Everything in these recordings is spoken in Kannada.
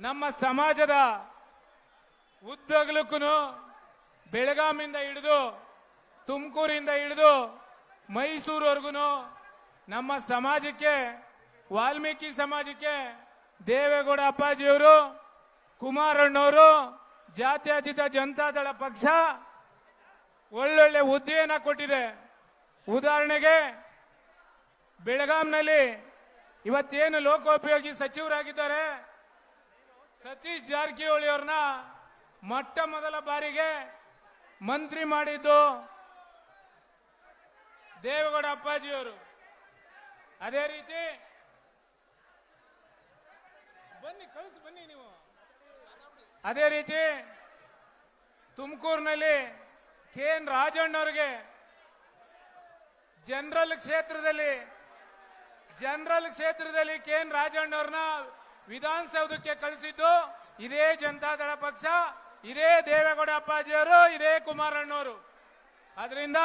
ನಮ್ಮ ಸಮಾಜದ ಉದ್ದಗಲಕ್ಕೂ ಬೆಳಗಾಮಿಂದ ಹಿಡಿದು ತುಮಕೂರಿಂದ ಹಿಡಿದು ಮೈಸೂರುವರೆಗೂ ನಮ್ಮ ಸಮಾಜಕ್ಕೆ ವಾಲ್ಮೀಕಿ ಸಮಾಜಕ್ಕೆ ದೇವೇಗೌಡ ಅಪ್ಪಾಜಿಯವರು ಕುಮಾರಣ್ಣವರು ಜಾತ್ಯತೀತ ಜನತಾದಳ ಪಕ್ಷ ಒಳ್ಳೊಳ್ಳೆ ಹುದ್ದೆಯನ್ನ ಕೊಟ್ಟಿದೆ. ಉದಾಹರಣೆಗೆ ಬೆಳಗಾಂನಲ್ಲಿ ಇವತ್ತೇನು ಲೋಕೋಪಯೋಗಿ ಸಚಿವರಾಗಿದ್ದಾರೆ ಸತೀಶ್ ಜಾರಕಿಹೊಳಿ ಅವ್ರನ್ನ ಮೊಟ್ಟ ಮೊದಲ ಬಾರಿಗೆ ಮಂತ್ರಿ ಮಾಡಿದ್ದು ದೇವೇಗೌಡ ಅಪ್ಪಾಜಿಯವರು. ಅದೇ ರೀತಿ ಬನ್ನಿ ನೀವು. ಅದೇ ರೀತಿ ತುಮಕೂರಿನಲ್ಲಿ KN ರಾಜಣ್ಣವ್ರಿಗೆ ಜನರಲ್ ಕ್ಷೇತ್ರದಲ್ಲಿ KN ರಾಜಣ್ಣವ್ರನ್ನ ವಿಧಾನಸೌಧಕ್ಕೆ ಕಳಿಸಿದ್ದು ಇದೇ ಜನತಾದಳ ಪಕ್ಷ, ಇದೇ ದೇವೇಗೌಡ ಅಪ್ಪಾಜಿಯವರು, ಇದೇ ಕುಮಾರಣ್ಣವರು. ಅದರಿಂದ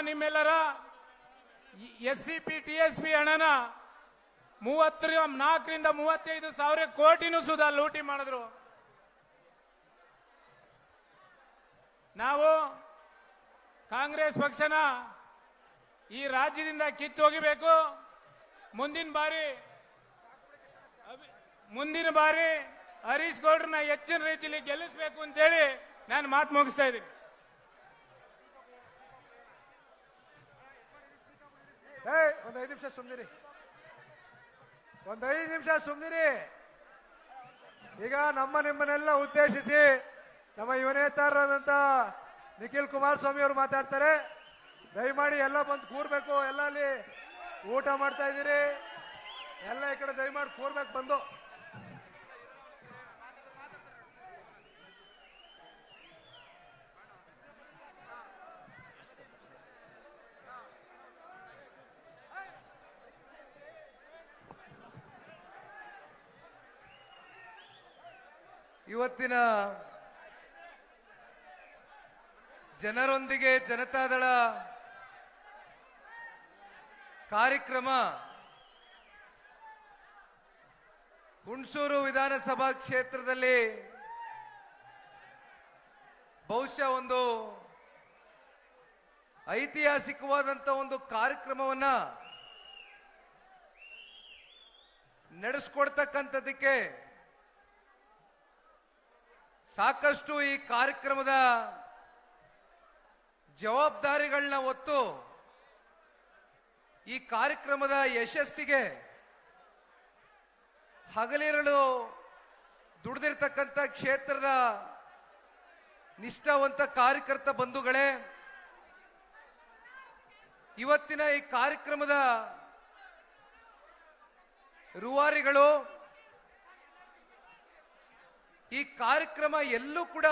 ನಿಮ್ಮೆಲ್ಲರ SCP TSP ಹಣನ 34 ರಿಂದ 35 ಸಾವಿರ ಕೋಟಿನೂ ಸುಧಾ ಲೂಟಿ ಮಾಡಿದ್ರು. ನಾವು ಕಾಂಗ್ರೆಸ್ ಪಕ್ಷನ ಈ ರಾಜ್ಯದಿಂದ ಕಿತ್ತು ಹೋಗಬೇಕು. ಮುಂದಿನ ಬಾರಿ ಹರೀಶ್ ಗೌಡ್ರನ್ನ ಹೆಚ್ಚಿನ ರೀತಿಯಲ್ಲಿ ಗೆಲ್ಲಿಸಬೇಕು ಅಂತೇಳಿ ನಾನು ಮಾತು ಮುಗಿಸ್ತಾ ಇದ್ದೀನಿ. ಒಂದು 5 ನಿಮಿಷ ಸುಮ್ನಿರಿ. ಈಗ ನಿಮ್ಮನ್ನೆಲ್ಲ ಉದ್ದೇಶಿಸಿ ನಮ್ಮ ಯುವ ನೇತಾರರಾದಂತ ನಿಖಿಲ್ ಕುಮಾರಸ್ವಾಮಿ ಅವರು ಮಾತಾಡ್ತಾರೆ. ದಯಮಾಡಿ ಎಲ್ಲ ಬಂದು ಕೂರ್ಬೇಕು. ಎಲ್ಲ ಅಲ್ಲಿ ಊಟ ಮಾಡ್ತಾ ಇದ್ದೀರಿ, ಎಲ್ಲ ಈ ಕಡೆ ದಯಮಾಡಿ ಕೂರ್ಬೇಕು ಬಂದು. ಇವತ್ತಿನ ಜನರೊಂದಿಗೆ ಜನತಾದಳ ಕಾರ್ಯಕ್ರಮ ಹುಣಸೂರು ವಿಧಾನಸಭಾ ಕ್ಷೇತ್ರದಲ್ಲಿ ಬಹುಶಃ ಒಂದು ಐತಿಹಾಸಿಕವಾದಂತ ಒಂದು ಕಾರ್ಯಕ್ರಮವನ್ನ ನಡೆಸಿಕೊಡ್ತಕ್ಕಂಥದ್ದಕ್ಕೆ ಸಾಕಷ್ಟು ಈ ಕಾರ್ಯಕ್ರಮದ ಜವಾಬ್ದಾರಿಗಳನ್ನ ಹೊತ್ತು ಈ ಕಾರ್ಯಕ್ರಮದ ಯಶಸ್ಸಿಗೆ ಹಗಲಿರಳು ದುಡಿದಿರ್ತಕ್ಕಂಥ ಕ್ಷೇತ್ರದ ನಿಷ್ಠಾವಂತ ಕಾರ್ಯಕರ್ತ ಬಂಧುಗಳೇ, ಇವತ್ತಿನ ಈ ಕಾರ್ಯಕ್ರಮದ ರೂವಾರಿಗಳು, ಈ ಕಾರ್ಯಕ್ರಮ ಎಲ್ಲೂ ಕೂಡ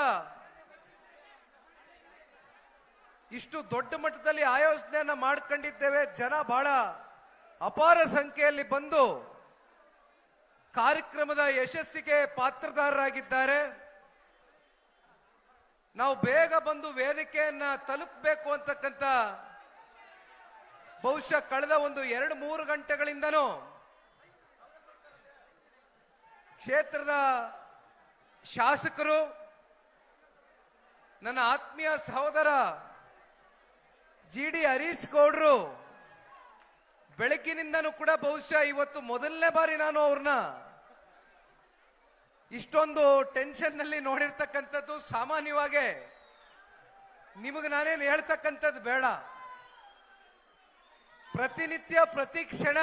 ಇಷ್ಟು ದೊಡ್ಡ ಮಟ್ಟದಲ್ಲಿ ಆಯೋಜನೆಯನ್ನ ಮಾಡ್ಕೊಂಡಿದ್ದೇವೆ. ಜನ ಬಹಳ ಅಪಾರ ಸಂಖ್ಯೆಯಲ್ಲಿ ಬಂದು ಕಾರ್ಯಕ್ರಮದ ಯಶಸ್ಸಿಗೆ ಪಾತ್ರದಾರರಾಗಿದ್ದಾರೆ. ನಾವು ಬೇಗ ಬಂದು ವೇದಿಕೆಯನ್ನ ತಲುಪಬೇಕು ಅಂತಕ್ಕಂಥ ಬಹುಶಃ ಕಳೆದ ಒಂದು 2-3 ಗಂಟೆಗಳಿಂದನೂ ಕ್ಷೇತ್ರದ ಶಾಸಕರು, ನನ್ನ ಆತ್ಮೀಯ ಸಹೋದರ GD ಹರೀಶ್ ಗೌಡ್ರು ಬೆಳಗ್ಗಿನಿಂದನೂ ಕೂಡ ಬಹುಶಃ ಇವತ್ತು ಮೊದಲನೇ ಬಾರಿ ನಾನು ಅವ್ರನ್ನ ಇಷ್ಟೊಂದು ಟೆನ್ಷನ್ ನಲ್ಲಿ ನೋಡಿರ್ತಕ್ಕಂಥದ್ದು. ಸಾಮಾನ್ಯವಾಗಿ ನಿಮಗೆ ನಾನೇನು ಹೇಳ್ತಕ್ಕಂಥದ್ದು ಬೇಡ. ಪ್ರತಿನಿತ್ಯ ಪ್ರತಿ ಕ್ಷಣ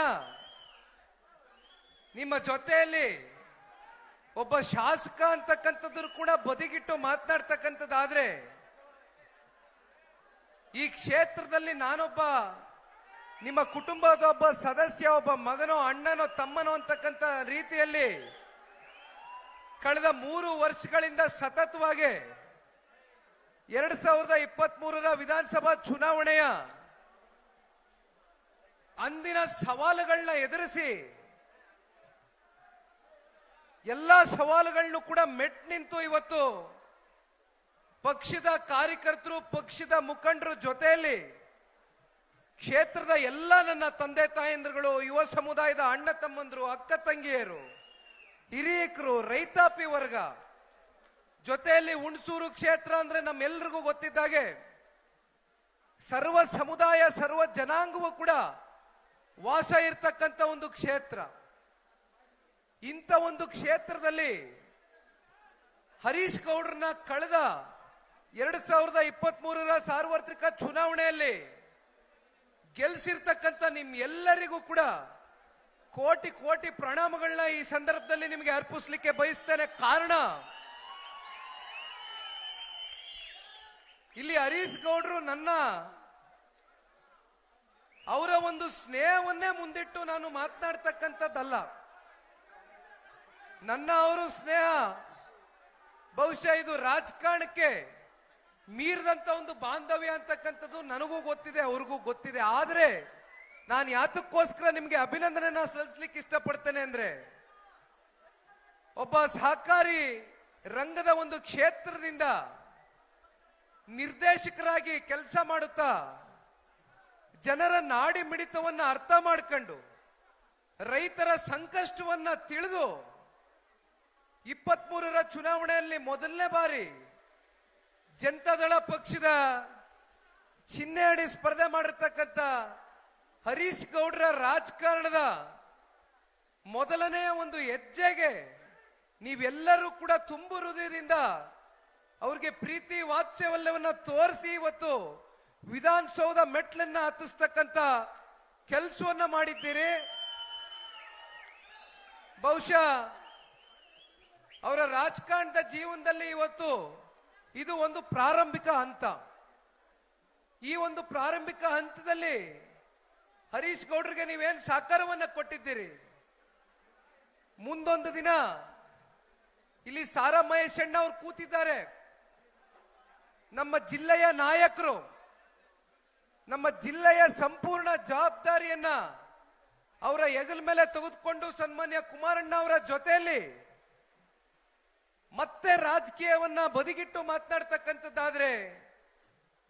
ನಿಮ್ಮ ಜೊತೆಯಲ್ಲಿ ಒಬ್ಬ ಶಾಸಕ ಅಂತಕ್ಕಂಥದ್ದು ಕೂಡ ಬದಿಗಿಟ್ಟು ಮಾತನಾಡ್ತಕ್ಕಂಥದ್ದಾದ್ರೆ, ಈ ಕ್ಷೇತ್ರದಲ್ಲಿ ನಾನೊಬ್ಬ ನಿಮ್ಮ ಕುಟುಂಬದ ಒಬ್ಬ ಸದಸ್ಯ, ಒಬ್ಬ ಮಗನೋ ಅಣ್ಣನೋ ತಮ್ಮನೋ ಅಂತಕ್ಕಂಥ ರೀತಿಯಲ್ಲಿ ಕಳೆದ 3 ವರ್ಷಗಳಿಂದ ಸತತವಾಗಿ 2023ರ ವಿಧಾನಸಭಾ ಚುನಾವಣೆಯ ಅಂದಿನ ಸವಾಲುಗಳನ್ನ ಎದುರಿಸಿ ಎಲ್ಲಾ ಸವಾಲುಗಳನ್ನು ಕೂಡ ಮೆಟ್ ನಿಂತು ಇವತ್ತು ಪಕ್ಷದ ಕಾರ್ಯಕರ್ತರು, ಪಕ್ಷದ ಮುಖಂಡರು ಜೊತೆಯಲ್ಲಿ ಕ್ಷೇತ್ರದ ಎಲ್ಲ ನನ್ನ ತಂದೆ ತಾಯಂದ್ರುಗಳು, ಯುವ ಸಮುದಾಯದ ಅಣ್ಣ ತಮ್ಮಂದ್ರು, ಅಕ್ಕ ತಂಗಿಯರು, ಹಿರಿಯಕರು, ರೈತಾಪಿ ವರ್ಗ, ಜೊತೆಯಲ್ಲಿ ಹುಣಸೂರು ಕ್ಷೇತ್ರ ಅಂದ್ರೆ ನಮ್ಮೆಲ್ರಿಗೂ ಗೊತ್ತಿದ್ದಾಗೆ ಸರ್ವ ಸಮುದಾಯ ಸರ್ವ ಜನಾಂಗವೂ ಕೂಡ ವಾಸ ಇರ್ತಕ್ಕಂಥ ಒಂದು ಕ್ಷೇತ್ರ. ಇಂಥ ಒಂದು ಕ್ಷೇತ್ರದಲ್ಲಿ ಹರೀಶ್ ಗೌಡ್ರನ್ನ ಕಳೆದ 2023ರ ಸಾರ್ವತ್ರಿಕ ಚುನಾವಣೆಯಲ್ಲಿ ಗೆಲ್ಸಿರ್ತಕ್ಕಂಥ ನಿಮ್ಮೆಲ್ಲರಿಗೂ ಕೂಡ ಕೋಟಿ ಕೋಟಿ ಪ್ರಣಾಮಗಳನ್ನ ಈ ಸಂದರ್ಭದಲ್ಲಿ ನಿಮಗೆ ಅರ್ಪಿಸ್ಲಿಕ್ಕೆ ಬಯಸ್ತೇನೆ. ಕಾರಣ, ಇಲ್ಲಿ ಹರೀಶ್ ಗೌಡ್ರು ಅವರ ಒಂದು ಸ್ನೇಹವನ್ನೇ ಮುಂದಿಟ್ಟು ನಾನು ಮಾತನಾಡ್ತಕ್ಕಂಥದ್ದಲ್ಲ. ಅವರು ಸ್ನೇಹ ಬಹುಶಃ ಇದು ರಾಜಕಾರಣಕ್ಕೆ ಮೀರಿದಂತ ಒಂದು ಬಾಂಧವ್ಯ ಅಂತಕ್ಕಂಥದ್ದು ನನಗೂ ಗೊತ್ತಿದೆ, ಅವ್ರಿಗೂ ಗೊತ್ತಿದೆ. ಆದ್ರೆ ನಾನು ಯಾತಕ್ಕೋಸ್ಕರ ನಿಮ್ಗೆ ಅಭಿನಂದನೆನ ಸಲ್ಲಿಸ್ಲಿಕ್ಕೆ ಇಷ್ಟಪಡ್ತೇನೆ ಅಂದ್ರೆ, ಒಬ್ಬ ಸಹಕಾರಿ ರಂಗದ ಒಂದು ಕ್ಷೇತ್ರದಿಂದ ನಿರ್ದೇಶಕರಾಗಿ ಕೆಲಸ ಮಾಡುತ್ತಾ ಜನರ ನಾಡಿ ಮಿಡಿತವನ್ನ ಅರ್ಥ ಮಾಡ್ಕೊಂಡು ರೈತರ ಸಂಕಷ್ಟವನ್ನ ತಿಳಿದು 23ರ ಚುನಾವಣೆಯಲ್ಲಿ ಮೊದಲನೇ ಬಾರಿ ಜನತಾದಳ ಪಕ್ಷದ ಚಿಹ್ನೆ ಅಡಿ ಸ್ಪರ್ಧೆ ಮಾಡಿರ್ತಕ್ಕಂಥ ಹರೀಶ್ ಗೌಡ್ರ ರಾಜಕಾರಣದ ಮೊದಲನೆಯ ಒಂದು ಹೆಜ್ಜೆಗೆ ನೀವೆಲ್ಲರೂ ಕೂಡ ತುಂಬು ಹೃದಯದಿಂದ ಅವ್ರಿಗೆ ಪ್ರೀತಿ ವಾತ್ಸಲ್ಯವನ್ನ ತೋರಿಸಿ ಇವತ್ತು ವಿಧಾನಸೌಧ ಮೆಟ್ಲನ್ನ ಹತ್ತಿಸ್ತಕ್ಕಂಥ ಕೆಲಸವನ್ನ ಮಾಡಿದ್ದೀರಿ. ಬಹುಶಃ ಅವರ ರಾಜಕಾರಣದ ಜೀವನದಲ್ಲಿ ಇವತ್ತು ಇದು ಒಂದು ಪ್ರಾರಂಭಿಕ ಹಂತ. ಈ ಒಂದು ಪ್ರಾರಂಭಿಕ ಹಂತದಲ್ಲಿ ಹರೀಶ್ ಗೌಡ್ರಿಗೆ ನೀವೇನು ಸಹಕಾರವನ್ನ ಕೊಟ್ಟಿದ್ದೀರಿ, ಮುಂದೊಂದು ದಿನ ಇಲ್ಲಿ ಸಾರಾ ಮಹೇಶ್ ಅಣ್ಣ ಅವ್ರು ಕೂತಿದ್ದಾರೆ, ನಮ್ಮ ಜಿಲ್ಲೆಯ ನಾಯಕರು, ನಮ್ಮ ಜಿಲ್ಲೆಯ ಸಂಪೂರ್ಣ ಜವಾಬ್ದಾರಿಯನ್ನ ಅವರ ಹೆಗಲ ಮೇಲೆ ತೆಗೆದುಕೊಂಡು ಸನ್ಮಾನ್ಯ ಕುಮಾರಣ್ಣ ಅವರ ಜೊತೆಯಲ್ಲಿ ಮತ್ತೆ ರಾಜಕೀಯವನ್ನ ಬದಿಗಿಟ್ಟು ಮಾತನಾಡ್ತಕ್ಕಂಥದ್ದಾದ್ರೆ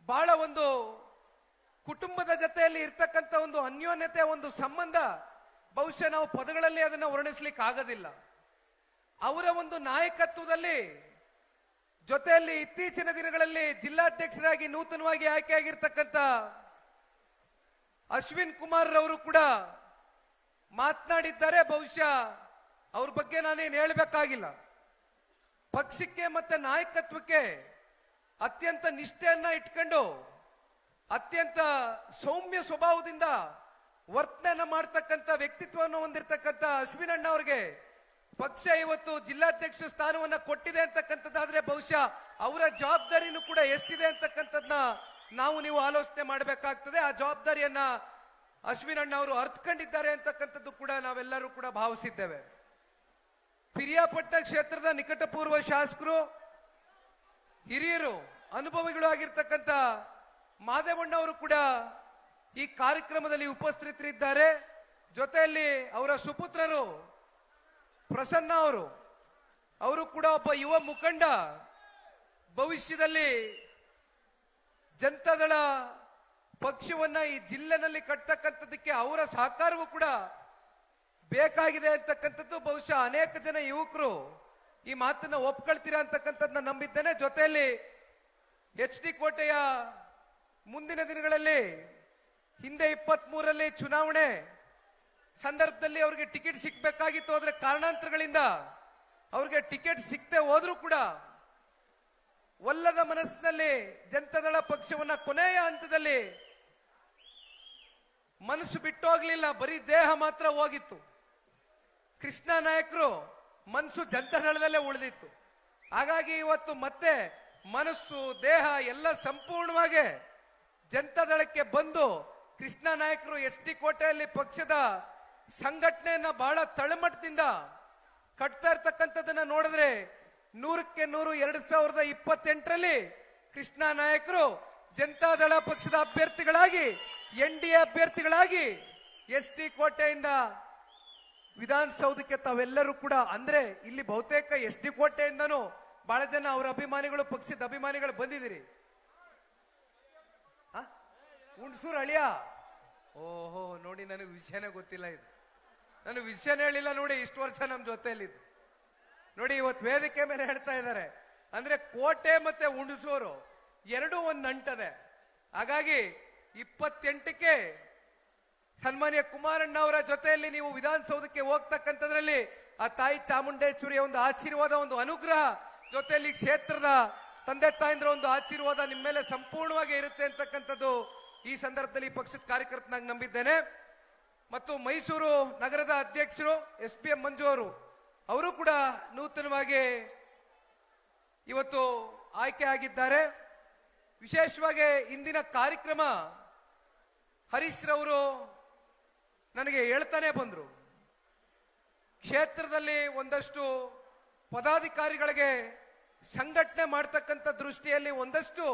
ಬಹಳ ಒಂದು ಕುಟುಂಬದ ಜೊತೆಯಲ್ಲಿ ಇರ್ತಕ್ಕಂಥ ಒಂದು ಅನ್ಯೋನ್ಯತೆ, ಒಂದು ಸಂಬಂಧ ಬಹುಶಃ ನಾವು ಪದಗಳಲ್ಲಿ ಅದನ್ನ ವರ್ಣಿಸ್ಲಿಕ್ಕೆ ಆಗೋದಿಲ್ಲ. ಅವರ ಒಂದು ನಾಯಕತ್ವದಲ್ಲಿ ಜೊತೆಯಲ್ಲಿ ಇತ್ತೀಚಿನ ದಿನಗಳಲ್ಲಿ ಜಿಲ್ಲಾಧ್ಯಕ್ಷರಾಗಿ ನೂತನವಾಗಿ ಆಯ್ಕೆಯಾಗಿರ್ತಕ್ಕಂಥ ಅಶ್ವಿನ್ ಕುಮಾರ್ ಅವರು ಕೂಡ ಮಾತನಾಡಿದ್ದಾರೆ. ಬಹುಶಃ ಅವ್ರ ಬಗ್ಗೆ ನಾನೇನು ಹೇಳಬೇಕಾಗಿಲ್ಲ. ಪಕ್ಷಕ್ಕೆ ಮತ್ತೆ ನಾಯಕತ್ವಕ್ಕೆ ಅತ್ಯಂತ ನಿಷ್ಠೆಯನ್ನ ಇಟ್ಕೊಂಡು ಅತ್ಯಂತ ಸೌಮ್ಯ ಸ್ವಭಾವದಿಂದ ವರ್ತನೆಯನ್ನ ಮಾಡ್ತಕ್ಕಂಥ ವ್ಯಕ್ತಿತ್ವವನ್ನು ಹೊಂದಿರತಕ್ಕಂಥ ಅಶ್ವಿನ್ ಅಣ್ಣ ಅವರಿಗೆ ಪಕ್ಷ ಇವತ್ತು ಜಿಲ್ಲಾಧ್ಯಕ್ಷ ಸ್ಥಾನವನ್ನ ಕೊಟ್ಟಿದೆ ಅಂತಕ್ಕಂಥದ್ದಾದ್ರೆ ಬಹುಶಃ ಅವರ ಜವಾಬ್ದಾರಿನೂ ಕೂಡ ಎಷ್ಟಿದೆ ಅಂತಕ್ಕಂಥದ್ದನ್ನ ನೀವು ಆಲೋಚನೆ ಮಾಡಬೇಕಾಗ್ತದೆ. ಆ ಜವಾಬ್ದಾರಿಯನ್ನ ಅಶ್ವಿನ್ ಅಣ್ಣ ಅವರು ಅರ್ಥಕೊಂಡಿದ್ದಾರೆ ಅಂತಕ್ಕಂಥದ್ದು ಕೂಡ ನಾವೆಲ್ಲರೂ ಕೂಡ ಭಾವಿಸಿದ್ದೇವೆ. ಪಿರಿಯಾಪಟ್ಟಣ ಕ್ಷೇತ್ರದ ನಿಕಟಪೂರ್ವ ಶಾಸಕರು, ಹಿರಿಯರು, ಅನುಭವಿಗಳು ಆಗಿರ್ತಕ್ಕಂಥ ಮಾದೇವಣ್ಣ ಅವರು ಕೂಡ ಈ ಕಾರ್ಯಕ್ರಮದಲ್ಲಿ ಉಪಸ್ಥಿತರಿದ್ದಾರೆ. ಜೊತೆಯಲ್ಲಿ ಅವರ ಸುಪುತ್ರರು ಪ್ರಸನ್ನ ಅವರು ಕೂಡ ಒಬ್ಬ ಯುವ ಮುಖಂಡ, ಭವಿಷ್ಯದಲ್ಲಿ ಜನತಾದಳ ಪಕ್ಷವನ್ನ ಈ ಜಿಲ್ಲೆನಲ್ಲಿ ಕಟ್ಟತಕ್ಕಂಥದಕ್ಕೆ ಅವರ ಸಹಕಾರವೂ ಕೂಡ ಬೇಕಾಗಿದೆ ಅಂತಕ್ಕಂಥದ್ದು ಬಹುಶಃ ಅನೇಕ ಜನ ಯುವಕರು ಈ ಮಾತನ್ನ ಒಪ್ಕೊಳ್ತೀರಾ ಅಂತಕ್ಕಂಥದ್ದನ್ನ ನಂಬಿದ್ದೇನೆ. ಜೊತೆಯಲ್ಲಿ HD ಕೋಟೆಯ ಮುಂದಿನ ದಿನಗಳಲ್ಲಿ ಹಿಂದೆ 23ರಲ್ಲಿ ಚುನಾವಣೆ ಸಂದರ್ಭದಲ್ಲಿ ಅವರಿಗೆ ಟಿಕೆಟ್ ಸಿಕ್ಬೇಕಾಗಿತ್ತು. ಆದ್ರೆ ಕಾರಣಾಂತರಗಳಿಂದ ಅವ್ರಿಗೆ ಟಿಕೆಟ್ ಸಿಕ್ಕದೆ ಹೋದ್ರೂ ಕೂಡ ಒಲ್ಲದ ಮನಸ್ಸಿನಲ್ಲಿ ಜನತಾದಳ ಪಕ್ಷವನ್ನ ಕೊನೆಯ ಹಂತದಲ್ಲಿ ಮನಸ್ಸು ಬಿಟ್ಟು ಹೋಗ್ಲಿಲ್ಲ, ಬರೀ ದೇಹ ಮಾತ್ರ ಹೋಗಿತ್ತು. ಕೃಷ್ಣ ನಾಯಕರು ಮನಸ್ಸು ಜನತಾದಳದಲ್ಲೇ ಉಳಿದಿತ್ತು. ಹಾಗಾಗಿ ಇವತ್ತು ಮತ್ತೆ ಮನಸ್ಸು ದೇಹ ಎಲ್ಲ ಸಂಪೂರ್ಣವಾಗಿ ಜನತಾದಳಕ್ಕೆ ಬಂದು ಕೃಷ್ಣ ನಾಯಕರು SD ಕೋಟೆಯಲ್ಲಿ ಪಕ್ಷದ ಸಂಘಟನೆಯನ್ನ ಬಹಳ ತಳಮಟ್ಟದಿಂದ ಕಟ್ತಾ ಇರ್ತಕ್ಕಂಥದ್ದನ್ನ ನೋಡಿದ್ರೆ 100ಕ್ಕೆ 100 2028ರಲ್ಲಿ ಕೃಷ್ಣ ನಾಯಕರು ಜನತಾದಳ ಪಕ್ಷದ ಅಭ್ಯರ್ಥಿಗಳಾಗಿ NDA ಅಭ್ಯರ್ಥಿಗಳಾಗಿ SD ಕೋಟೆಯಿಂದ ವಿಧಾನಸೌಧಕ್ಕೆ ತಾವೆಲ್ಲರೂ ಕೂಡ, ಅಂದ್ರೆ ಇಲ್ಲಿ ಬಹುತೇಕ SD ಕೋಟೆಯಿಂದನೂ ಬಹಳ ಜನ ಅವರ ಅಭಿಮಾನಿಗಳು, ಪಕ್ಷದ ಅಭಿಮಾನಿಗಳು ಬಂದಿದ್ದೀರಿ. ಹುಣಸೂರು ಅಳಿಯ ಓಹೋ ನೋಡಿ, ನನಗೆ ವಿಷಯನೇ ಗೊತ್ತಿಲ್ಲ ಇದು. ನನಗೆ ವಿಷಯನೇ ಹೇಳಿಲ್ಲ ನೋಡಿ, ಇಷ್ಟು ವರ್ಷ ನಮ್ಮ ಜೊತೆಯಲ್ಲಿದ್ದು ನೋಡಿ. ಇವತ್ತು ವೇದಿಕೆ ಮೇಲೆ ಹೇಳ್ತಾ ಇದ್ದಾರೆ ಅಂದ್ರೆ ಕೋಟೆ ಮತ್ತೆ ಹುಣಸೂರು ಎರಡೂ ಒಂದು ನಂಟದೆ. ಹಾಗಾಗಿ 28ಕ್ಕೆ ಸನ್ಮಾನ್ಯ ಕುಮಾರಣ್ಣ ಅವರ ಜೊತೆಯಲ್ಲಿ ನೀವು ವಿಧಾನಸೌಧಕ್ಕೆ ಹೋಗ್ತಕ್ಕಂಥದ್ರಲ್ಲಿ ಆ ತಾಯಿ ಚಾಮುಂಡೇಶ್ವರಿಯ ಒಂದು ಆಶೀರ್ವಾದ, ಒಂದು ಅನುಗ್ರಹ, ಜೊತೆಯಲ್ಲಿ ಕ್ಷೇತ್ರದ ತಂದೆ ತಾಯಿಂದ್ರ ಒಂದು ಆಶೀರ್ವಾದ ನಿಮ್ಮ ಮೇಲೆ ಸಂಪೂರ್ಣವಾಗಿ ಇರುತ್ತೆ ಅಂತಕ್ಕಂಥದ್ದು ಈ ಸಂದರ್ಭದಲ್ಲಿ ಪಕ್ಷದ ಕಾರ್ಯಕರ್ತನಾಗಿ ನಂಬಿದ್ದೇನೆ. ಮತ್ತು ಮೈಸೂರು ನಗರದ ಅಧ್ಯಕ್ಷರು SPM ಮಂಜು ಅವರು ಕೂಡ ನೂತನವಾಗಿ ಇವತ್ತು ಆಯ್ಕೆ ಆಗಿದ್ದಾರೆ. ವಿಶೇಷವಾಗಿ ಇಂದಿನ ಕಾರ್ಯಕ್ರಮ ಹರೀಶ್ ರವರು ನನಗೆ ಹೇಳ್ತಾನೆ ಬಂದ್ರು, ಕ್ಷೇತ್ರದಲ್ಲಿ ಒಂದಷ್ಟು ಪದಾಧಿಕಾರಿಗಳಿಗೆ ಸಂಘಟನೆ ಮಾಡ್ತಕ್ಕಂಥ ದೃಷ್ಟಿಯಲ್ಲಿ ಒಂದಷ್ಟು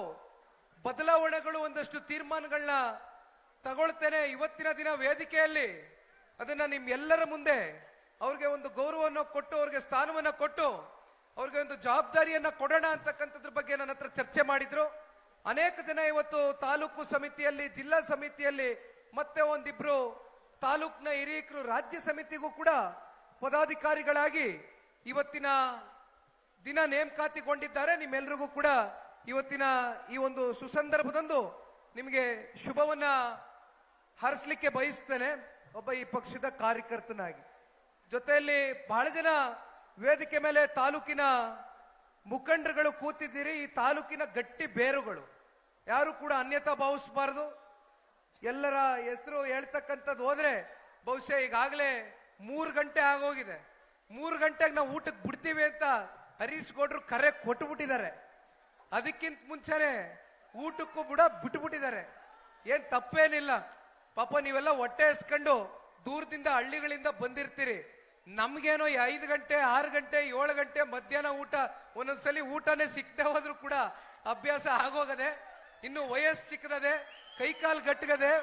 ಬದಲಾವಣೆಗಳು, ಒಂದಷ್ಟು ತೀರ್ಮಾನಗಳನ್ನ ತಗೊಳ್ತೇನೆ. ಇವತ್ತಿನ ದಿನ ವೇದಿಕೆಯಲ್ಲಿ ಅದನ್ನ ನಿಮ್ಮೆಲ್ಲರ ಮುಂದೆ ಅವ್ರಿಗೆ ಒಂದು ಗೌರವವನ್ನು ಕೊಟ್ಟು, ಅವ್ರಿಗೆ ಸ್ಥಾನವನ್ನ ಕೊಟ್ಟು, ಅವ್ರಿಗೆ ಒಂದು ಜವಾಬ್ದಾರಿಯನ್ನ ಕೊಡೋಣ ಅಂತಕ್ಕಂಥದ್ರ ಬಗ್ಗೆ ನನ್ನ ಹತ್ರ ಚರ್ಚೆ ಮಾಡಿದ್ರು. ಅನೇಕ ಜನ ಇವತ್ತು ತಾಲೂಕು ಸಮಿತಿಯಲ್ಲಿ, ಜಿಲ್ಲಾ ಸಮಿತಿಯಲ್ಲಿ, ಮತ್ತೆ ಒಂದಿಬ್ರು ತಾಲೂಕಿನ ಹಿರಿಯರು ರಾಜ್ಯ ಸಮಿತಿಗೂ ಕೂಡ ಪದಾಧಿಕಾರಿಗಳಾಗಿ ಇವತ್ತಿನ ದಿನ ನೇಮಕಾತಿಗೊಂಡಿದ್ದಾರೆ. ನಿಮ್ಮೆಲ್ರಿಗೂ ಕೂಡ ಇವತ್ತಿನ ಈ ಒಂದು ಸುಸಂದರ್ಭದಂದು ನಿಮಗೆ ಶುಭವನ್ನ ಹಾರಿಸಲಿಕ್ಕೆ ಬಯಸ್ತೇನೆ, ಒಬ್ಬ ಈ ಪಕ್ಷದ ಕಾರ್ಯಕರ್ತನಾಗಿ. ಜೊತೆಯಲ್ಲಿ ಬಹಳ ಜನ ವೇದಿಕೆ ಮೇಲೆ ತಾಲೂಕಿನ ಮುಖಂಡರುಗಳು ಕೂತಿದ್ದೀರಿ. ಈ ತಾಲೂಕಿನ ಗಟ್ಟಿ ಬೇರುಗಳು, ಯಾರು ಕೂಡ ಅನ್ಯತಾ ಭಾವಿಸಬಾರದು. ಎಲ್ಲರ ಹೆಸರು ಹೇಳ್ತಕ್ಕಂಥದ್ದು ಹೋದ್ರೆ ಬಹುಶಃ ಈಗಾಗಲೇ 3 ಗಂಟೆ ಆಗೋಗಿದೆ. 3 ಗಂಟೆಗೆ ನಾವು ಊಟಕ್ಕೆ ಬಿಡ್ತೀವಿ ಅಂತ ಹರೀಶ್ ಗೌಡ್ರು ಕರೆ ಕೊಟ್ಟುಬಿಟ್ಟಿದ್ದಾರೆ. ಅದಕ್ಕಿಂತ ಮುಂಚೆನೆ ಊಟಕ್ಕೂ ಕೂಡ ಬಿಟ್ಟುಬಿಟ್ಟಿದ್ದಾರೆ. ಏನ್ ತಪ್ಪೇನಿಲ್ಲ, ಪಾಪ ನೀವೆಲ್ಲ ಹೊಟ್ಟೆ ಎಸ್ಕೊಂಡು ದೂರದಿಂದ ಹಳ್ಳಿಗಳಿಂದ ಬಂದಿರ್ತೀರಿ. ನಮ್ಗೇನೋ 5 ಗಂಟೆ 6 ಗಂಟೆ 7 ಗಂಟೆ ಮಧ್ಯಾಹ್ನ ಊಟ, ಒಂದೊಂದ್ಸಲಿ ಊಟನೇ ಸಿಕ್ಕದೆ ಹೋದ್ರೂ ಕೂಡ ಅಭ್ಯಾಸ ಆಗೋಗದೆ. ಇನ್ನು ವಯಸ್ಸು ಚಿಕ್ಕದದೆ, ಕೈಕಾಲು ಗಟ್ಟಗದೆ.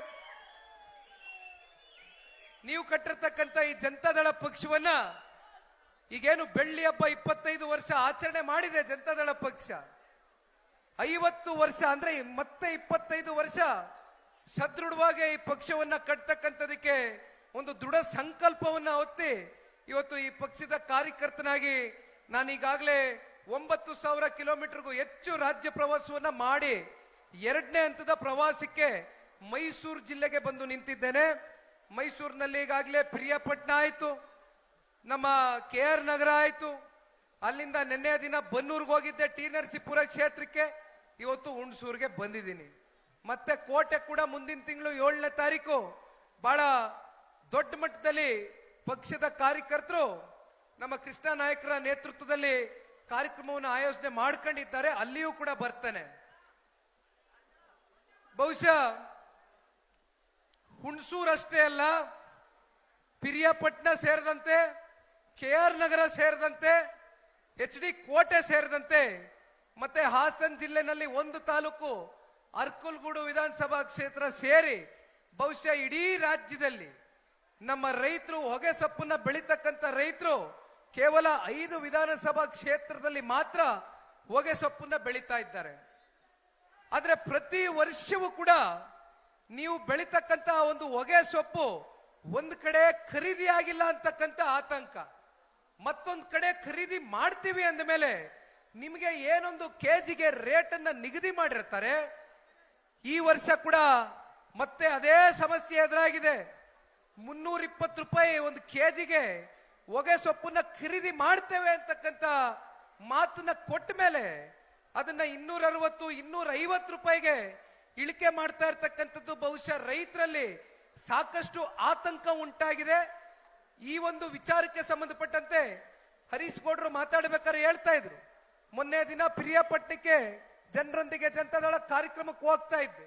ನೀವು ಕಟ್ಟಿರ್ತಕ್ಕಂಥ ಈ ಜನತಾದಳ ಪಕ್ಷವನ್ನ ಈಗೇನು ಬೆಳ್ಳಿ ಹಬ್ಬ 25 ವರ್ಷ ಆಚರಣೆ ಮಾಡಿದೆ ಜನತಾದಳ ಪಕ್ಷ. 50 ವರ್ಷ ಅಂದ್ರೆ ಮತ್ತೆ 25 ವರ್ಷ ಸದೃಢವಾಗಿ ಈ ಪಕ್ಷವನ್ನ ಕಟ್ತಕ್ಕಂಥದಕ್ಕೆ ಒಂದು ದೃಢ ಸಂಕಲ್ಪವನ್ನ ಹೊತ್ತಿ ಇವತ್ತು ಈ ಪಕ್ಷದ ಕಾರ್ಯಕರ್ತನಾಗಿ ನಾನು ಈಗಾಗಲೇ 9,000 ಕಿಲೋಮೀಟರ್ಗೂ ಹೆಚ್ಚು ರಾಜ್ಯ ಪ್ರವಾಸವನ್ನ ಮಾಡಿ 2ನೇ ಹಂತದ ಪ್ರವಾಸಕ್ಕೆ ಮೈಸೂರು ಜಿಲ್ಲೆಗೆ ಬಂದು ನಿಂತಿದ್ದೇನೆ. ಮೈಸೂರಿನಲ್ಲಿ ಈಗಾಗಲೇ ಪ್ರಿಯಾಪಟ್ಟಣ ಆಯ್ತು, ನಮ್ಮ KR ನಗರ ಆಯ್ತು, ಅಲ್ಲಿಂದ ನಿನ್ನೆ ದಿನ ಬನ್ನೂರ್ಗೆ ಹೋಗಿದ್ದೆ ಟಿ ನರಸೀಪುರ ಕ್ಷೇತ್ರಕ್ಕೆ, ಇವತ್ತು ಹುಣಸೂರ್ಗೆ ಬಂದಿದ್ದೀನಿ. ಮತ್ತೆ ಕೋಟೆ ಕೂಡ ಮುಂದಿನ ತಿಂಗಳು 7ನೇ ತಾರೀಕು ಬಹಳ ದೊಡ್ಡ ಮಟ್ಟದಲ್ಲಿ ಪಕ್ಷದ ಕಾರ್ಯಕರ್ತರು ನಮ್ಮ ಕೃಷ್ಣ ನಾಯಕರ ನೇತೃತ್ವದಲ್ಲಿ ಕಾರ್ಯಕ್ರಮವನ್ನು ಆಯೋಜನೆ ಮಾಡ್ಕೊಂಡಿದ್ದಾರೆ. ಅಲ್ಲಿಯೂ ಕೂಡ ಬರ್ತೇನೆ. ಬಹುಶಃ ಹುಣಸೂರಷ್ಟೇ ಅಲ್ಲ, ಪಿರಿಯಾಪಟ್ಟಣ ಸೇರಿದಂತೆ, KR ನಗರ ಸೇರಿದಂತೆ, HD ಕೋಟೆ ಸೇರಿದಂತೆ, ಮತ್ತೆ ಹಾಸನ ಜಿಲ್ಲೆನಲ್ಲಿ ಒಂದು ತಾಲೂಕು ಅರ್ಕಲ್ಗೂಡು ವಿಧಾನಸಭಾ ಕ್ಷೇತ್ರ ಸೇರಿ ಬಹುಶಃ ಇಡೀ ರಾಜ್ಯದಲ್ಲಿ ನಮ್ಮ ರೈತರು, ಹೊಗೆ ಸೊಪ್ಪನ್ನ ಬೆಳೀತಕ್ಕಂಥ ರೈತರು ಕೇವಲ 5 ವಿಧಾನಸಭಾ ಕ್ಷೇತ್ರದಲ್ಲಿ ಮಾತ್ರ ಹೊಗೆ ಸೊಪ್ಪನ್ನ ಬೆಳೀತಾ ಇದ್ದಾರೆ. ಆದ್ರೆ ಪ್ರತಿ ವರ್ಷವೂ ಕೂಡ ನೀವು ಬೆಳೀತಕ್ಕಂತ ಒಂದು ಹೊಗೆ ಸೊಪ್ಪು ಒಂದ್ ಕಡೆ ಖರೀದಿ ಆಗಿಲ್ಲ ಅಂತಕ್ಕಂಥ ಆತಂಕ, ಮತ್ತೊಂದ್ ಕಡೆ ಖರೀದಿ ಮಾಡ್ತೀವಿ ಅಂದ ಮೇಲೆ ನಿಮಗೆ ಏನೊಂದು ಕೆಜಿಗೆ ರೇಟ್ ಅನ್ನ ನಿಗದಿ ಮಾಡಿರ್ತಾರೆ. ಈ ವರ್ಷ ಕೂಡ ಮತ್ತೆ ಅದೇ ಸಮಸ್ಯೆ ಎದುರಾಗಿದೆ. 320 ರೂಪಾಯಿ ಒಂದು ಕೆಜಿಗೆ ಹೊಗೆ ಸೊಪ್ಪನ್ನ ಖರೀದಿ ಮಾಡ್ತೇವೆ ಅಂತಕ್ಕಂಥ ಮಾತನ್ನ ಕೊಟ್ಟ ಮೇಲೆ ಅದನ್ನ 260 250 ರೂಪಾಯಿಗೆ ಇಳಿಕೆ ಮಾಡ್ತಾ ಇರ್ತಕ್ಕಂಥದ್ದು ಬಹುಶಃ ರೈತರಲ್ಲಿ ಸಾಕಷ್ಟು ಆತಂಕ ಉಂಟಾಗಿದೆ. ಈ ಒಂದು ವಿಚಾರಕ್ಕೆ ಸಂಬಂಧಪಟ್ಟಂತೆ ಹರೀಶ್ ಗೌಡ್ರು ಮಾತಾಡಬೇಕಾದ್ರೆ ಹೇಳ್ತಾ ಇದ್ರು, ಮೊನ್ನೆ ದಿನ ಪ್ರಿಯಾಪಟ್ಟಣಕ್ಕೆ ಜನರೊಂದಿಗೆ ಜನತಾದಳ ಕಾರ್ಯಕ್ರಮಕ್ಕೆ ಹೋಗ್ತಾ ಇದ್ದೆ.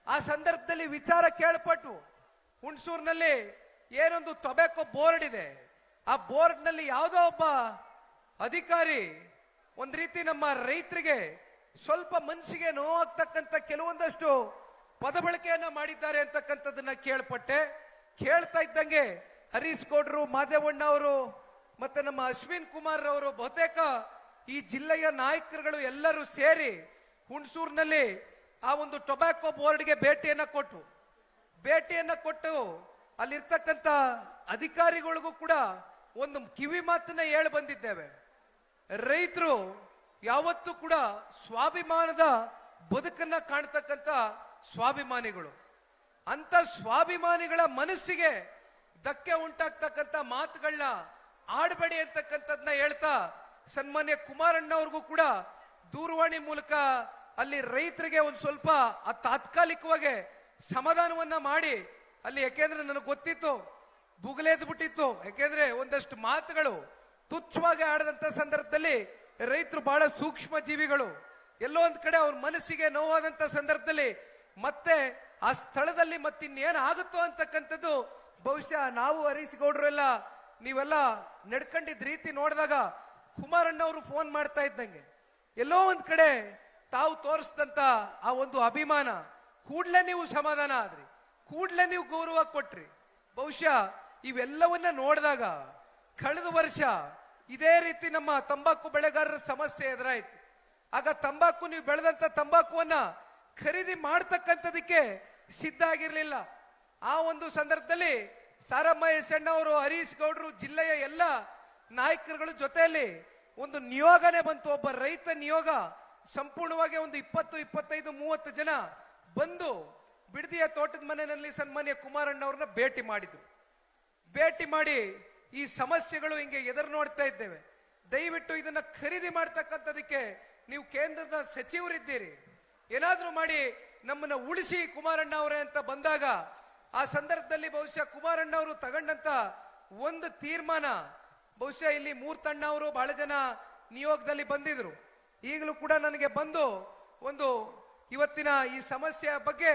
ಆ ಸಂದರ್ಭದಲ್ಲಿ ವಿಚಾರ ಕೇಳ್ಪಟ್ಟು ಹುಣಸೂರಿನಲ್ಲಿ ಏನೊಂದು ಟೊಬ್ಯಾಕೋ ಬೋರ್ಡ್ ಇದೆ, ಆ ಬೋರ್ಡ್ ನಲ್ಲಿ ಯಾವುದೋ ಒಬ್ಬ ಅಧಿಕಾರಿ ಒಂದ್ ರೀತಿ ನಮ್ಮ ರೈತರಿಗೆ ಸ್ವಲ್ಪ ಮನಸ್ಸಿಗೆ ನೋವಾಗ್ತಕ್ಕಂಥ ಕೆಲವೊಂದಷ್ಟು ಪದ ಬಳಕೆಯನ್ನ ಮಾಡಿದ್ದಾರೆ ಅಂತಕ್ಕಂಥದ್ದನ್ನ ಕೇಳ್ಪಟ್ಟೆ. ಕೇಳ್ತಾ ಇದ್ದಂಗೆ ಹರೀಶ್ ಗೌಡ್ರು, ಮಾದೇವಣ್ಣ ಅವರು, ಮತ್ತೆ ನಮ್ಮ ಅಶ್ವಿನ್ ಕುಮಾರ್ ಅವರು, ಬಹುತೇಕ ಈ ಜಿಲ್ಲೆಯ ನಾಯಕರುಗಳು ಎಲ್ಲರೂ ಸೇರಿ ಹುಣಸೂರಿನಲ್ಲಿ ಆ ಒಂದು ಟೊಬ್ಯಾಕೋ ಬೋರ್ಡ್ಗೆ ಭೇಟಿಯನ್ನ ಕೊಟ್ಟು ಭೇಟಿಯನ್ನ ಕೊಟ್ಟು ಅಲ್ಲಿರ್ತಕ್ಕಂಥ ಅಧಿಕಾರಿಗಳಿಗೂ ಕೂಡ ಒಂದು ಕಿವಿ ಮಾತನ್ನ ಹೇಳಿ ಬಂದಿದ್ದೇವೆ. ರೈತರು ಯಾವತ್ತೂ ಕೂಡ ಸ್ವಾಭಿಮಾನದ ಬದುಕನ್ನ ಕಾಣ್ತಕ್ಕಂಥ ಸ್ವಾಭಿಮಾನಿಗಳು. ಅಂತ ಸ್ವಾಭಿಮಾನಿಗಳ ಮನಸ್ಸಿಗೆ ಧಕ್ಕೆ ಉಂಟಾಗ್ತಕ್ಕಂಥ ಮಾತುಗಳನ್ನ ಆಡಬೇಡಿ ಅಂತಕ್ಕಂಥದ್ನ ಹೇಳ್ತಾ ಸನ್ಮಾನ್ಯ ಕುಮಾರಣ್ಣವ್ರಿಗೂ ಕೂಡ ದೂರವಾಣಿ ಮೂಲಕ ಅಲ್ಲಿ ರೈತರಿಗೆ ಒಂದು ಸ್ವಲ್ಪ ತಾತ್ಕಾಲಿಕವಾಗಿ ಸಮಾಧಾನವನ್ನ ಮಾಡಿ ಅಲ್ಲಿ, ಯಾಕೆಂದ್ರೆ ನನಗೆ ಗೊತ್ತಿತ್ತು ಬುಗಲೆದ್ದು ಬಿಟ್ಟಿತ್ತು. ಯಾಕೆಂದ್ರೆ ಒಂದಷ್ಟು ಮಾತುಗಳು ತುಚ್ಛವಾಗಿ ಆಡದಂತ ಸಂದರ್ಭದಲ್ಲಿ ರೈತರು ಬಹಳ ಸೂಕ್ಷ್ಮ ಜೀವಿಗಳು. ಎಲ್ಲೋ ಒಂದ್ ಕಡೆ ಅವ್ರ ಮನಸ್ಸಿಗೆ ನೋವಾದಂತ ಸಂದರ್ಭದಲ್ಲಿ ಮತ್ತೆ ಆ ಸ್ಥಳದಲ್ಲಿ ಮತ್ತಿನ್ನೇನು ಆಗುತ್ತೋ ಅಂತಕ್ಕಂಥದ್ದು ಬಹುಶಃ ನಾವು ಹರೀಶ್ ಗೌಡ್ರೆಲ್ಲ ನೀವೆಲ್ಲ ನಡ್ಕೊಂಡಿದ್ದ ರೀತಿ ನೋಡಿದಾಗ ಕುಮಾರಣ್ಣವರು ಫೋನ್ ಮಾಡ್ತಾ ಇದ್ದಂಗೆ ಎಲ್ಲೋ ಒಂದ್ ಕಡೆ ತಾವು ತೋರಿಸಿದಂತ ಆ ಒಂದು ಅಭಿಮಾನ, ಕೂಡ್ಲೆ ನೀವು ಸಮಾಧಾನ ಆದ್ರಿ, ಕೂಡ್ಲೆ ನೀವು ಗೌರವ ಕೊಟ್ರಿ. ಬಹುಶಃ ಇವೆಲ್ಲವನ್ನ ನೋಡಿದಾಗ ಕಳೆದ ವರ್ಷ ಇದೇ ರೀತಿ ನಮ್ಮ ತಂಬಾಕು ಬೆಳೆಗಾರರ ಸಮಸ್ಯೆ ಎದುರಾಯ್ತು. ಆಗ ತಂಬಾಕು, ನೀವು ಬೆಳೆದಂತ ತಂಬಾಕುವನ್ನ ಖರೀದಿ ಮಾಡ್ತಕ್ಕಂಥದಕ್ಕೆ ಸಿದ್ಧ ಆಗಿರ್ಲಿಲ್ಲ. ಆ ಒಂದು ಸಂದರ್ಭದಲ್ಲಿ ಸಾರಮ್ಮ ಎಸಣ್ಣ ಅವರು, ಹರೀಶ್ ಗೌಡ್ರು, ಜಿಲ್ಲೆಯ ಎಲ್ಲ ನಾಯಕರುಗಳ ಜೊತೆಯಲ್ಲಿ ಒಂದು ನಿಯೋಗನೆ ಬಂತು. ಒಬ್ಬ ರೈತ ನಿಯೋಗ ಸಂಪೂರ್ಣವಾಗಿ ಒಂದು 20, 25, 30 ಜನ ಬಂದು ಬಿಡದಿಯ ತೋಟದ ಮನೆಯಲ್ಲಿ ಸನ್ಮಾನ್ಯ ಕುಮಾರಣ್ಣವ್ರನ್ನ ಭೇಟಿ ಮಾಡಿದ್ರು. ಭೇಟಿ ಮಾಡಿ ಈ ಸಮಸ್ಯೆಗಳು ಹಿಂಗೆ ಎದುರು ನೋಡ್ತಾ ಇದ್ದೇವೆ, ದಯವಿಟ್ಟು ಇದನ್ನ ಖರೀದಿ ಮಾಡ್ತಕ್ಕಂಥದಕ್ಕೆ ನೀವು ಕೇಂದ್ರದ ಸಚಿವರಿದ್ದೀರಿ, ಏನಾದ್ರೂ ಮಾಡಿ ನಮ್ಮನ್ನ ಉಳಿಸಿ ಕುಮಾರಣ್ಣ ಅವರೇ ಅಂತ ಬಂದಾಗ ಆ ಸಂದರ್ಭದಲ್ಲಿ ಬಹುಶಃ ಕುಮಾರಣ್ಣ ಅವರು ತಗೊಂಡಂತ ಒಂದು ತೀರ್ಮಾನ, ಬಹುಶಃ ಇಲ್ಲಿ ಮೂರ್ತಣ್ಣ ಅವರು ಬಹಳ ಜನ ನಿಯೋಗದಲ್ಲಿ ಬಂದಿದ್ರು. ಈಗಲೂ ಕೂಡ ನನಗೆ ಬಂದು ಒಂದು ಇವತ್ತಿನ ಈ ಸಮಸ್ಯೆಯ ಬಗ್ಗೆ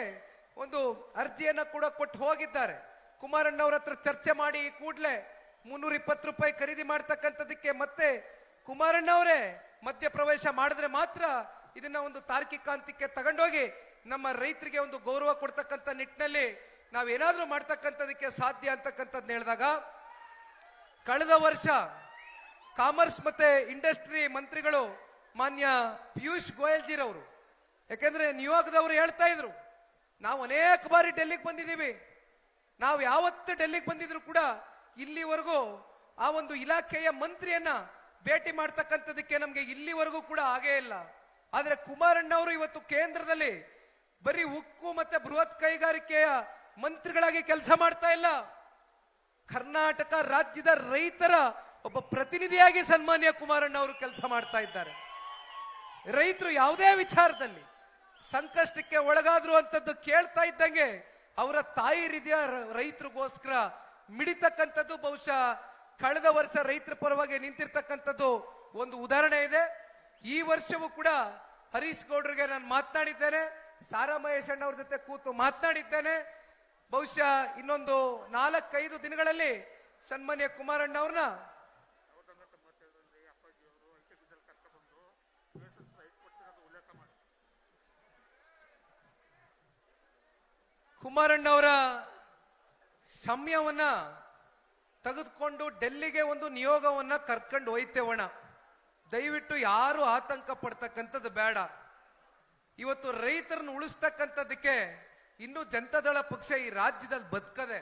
ಒಂದು ಅರ್ಜಿಯನ್ನ ಕೂಡ ಕೊಟ್ಟು ಹೋಗಿದ್ದಾರೆ. ಕುಮಾರಣ್ಣ ಅವ್ರ ಹತ್ರ ಚರ್ಚೆ ಮಾಡಿ ಕೂಡ್ಲೆ 320 ರೂಪಾಯಿ ಖರೀದಿ ಮಾಡ್ತಕ್ಕಂಥದಕ್ಕೆ ಮತ್ತೆ ಕುಮಾರಣ್ಣ ಅವರೇ ಮಧ್ಯ ಪ್ರವೇಶ ಮಾಡಿದ್ರೆ ಮಾತ್ರ ಇದನ್ನ ಒಂದು ತಾರ್ಕಿಕ ಹಂತಕ್ಕೆ ತಗೊಂಡೋಗಿ ನಮ್ಮ ರೈತರಿಗೆ ಒಂದು ಗೌರವ ಕೊಡ್ತಕ್ಕಂಥ ನಿಟ್ಟಿನಲ್ಲಿ ನಾವೇನಾದ್ರೂ ಮಾಡ್ತಕ್ಕಂಥದಕ್ಕೆ ಸಾಧ್ಯ ಅಂತಕ್ಕಂಥದ್ದು ಹೇಳಿದಾಗ, ಕಳೆದ ವರ್ಷ ಕಾಮರ್ಸ್ ಮತ್ತೆ ಇಂಡಸ್ಟ್ರಿ ಮಂತ್ರಿಗಳು ಮಾನ್ಯ ಪಿಯೂಷ್ ಗೋಯಲ್ ಜಿರವರು, ಯಾಕೆಂದ್ರೆ ನಿಯೋಗದವರು ಹೇಳ್ತಾ ಇದ್ರು, ನಾವು ಅನೇಕ ಬಾರಿ ಡೆಲ್ಲಿಗೆ ಬಂದಿದ್ದೀವಿ, ನಾವು ಯಾವತ್ತು ಡೆಲ್ಲಿಗೆ ಬಂದಿದ್ರು ಕೂಡ ಇಲ್ಲಿವರೆಗೂ ಆ ಒಂದು ಇಲಾಖೆಯ ಮಂತ್ರಿಯನ್ನ ಭೇಟಿ ಮಾಡ್ತಕ್ಕಂಥದಕ್ಕೆ ನಮ್ಗೆ ಇಲ್ಲಿವರೆಗೂ ಕೂಡ ಆಗೇ ಇಲ್ಲ. ಆದ್ರೆ ಕುಮಾರಣ್ಣ ಅವರು ಇವತ್ತು ಕೇಂದ್ರದಲ್ಲಿ ಬರೀ ಉಕ್ಕು ಮತ್ತೆ ಬೃಹತ್ ಕೈಗಾರಿಕೆಯ ಮಂತ್ರಿಗಳಾಗಿ ಕೆಲಸ ಮಾಡ್ತಾ ಇಲ್ಲ, ಕರ್ನಾಟಕ ರಾಜ್ಯದ ರೈತರ ಒಬ್ಬ ಪ್ರತಿನಿಧಿಯಾಗಿ ಸನ್ಮಾನ್ಯ ಕುಮಾರಣ್ಣ ಅವರು ಕೆಲಸ ಮಾಡ್ತಾ ಇದ್ದಾರೆ. ರೈತರು ಯಾವುದೇ ವಿಚಾರದಲ್ಲಿ ಸಂಕಷ್ಟಕ್ಕೆ ಒಳಗಾದ್ರು ಅಂತದ್ದು ಕೇಳ್ತಾ ಇದ್ದಂಗೆ ಅವರ ತಾಯಿ ರೀತಿಯ ರೈತರಿಗೋಸ್ಕರ ಮಿಡಿತಕ್ಕಂಥದ್ದು ಬಹುಶಃ ಕಳೆದ ವರ್ಷ ರೈತರ ಪರವಾಗಿ ನಿಂತಿರ್ತಕ್ಕಂಥದ್ದು ಒಂದು ಉದಾಹರಣೆ ಇದೆ. ಈ ವರ್ಷವೂ ಕೂಡ ಹರೀಶ್ ಗೌಡ್ರಿಗೆ ನಾನು ಮಾತನಾಡಿದ್ದೇನೆ, ಸಾರಾ ಮಹೇಶ್ ಅಣ್ಣ ಅವ್ರ ಜೊತೆ ಕೂತು ಮಾತನಾಡಿದ್ದೇನೆ. ಬಹುಶಃ ಇನ್ನೊಂದು 4-5 ದಿನಗಳಲ್ಲಿ ಸನ್ಮಾನ್ಯ ಕುಮಾರಣ್ಣ ಅವ್ರನ್ನ ಕುಮಾರಣ್ಣವರ ಸಮಯವನ್ನ ತೆಗೆದುಕೊಂಡು ಡೆಲ್ಲಿಗೆ ಒಂದು ನಿಯೋಗವನ್ನ ಕರ್ಕೊಂಡು ಹೋಯ್ತೇವಣ. ದಯವಿಟ್ಟು ಯಾರು ಆತಂಕ ಪಡ್ತಕ್ಕಂಥದ್ದು ಬೇಡ. ಇವತ್ತು ರೈತರನ್ನು ಉಳಿಸ್ತಕ್ಕಂಥದ್ದಕ್ಕೆ ಇನ್ನು ಜನತಾದಳ ಪಕ್ಷ ಈ ರಾಜ್ಯದಲ್ಲಿ ಬದುಕದೆ,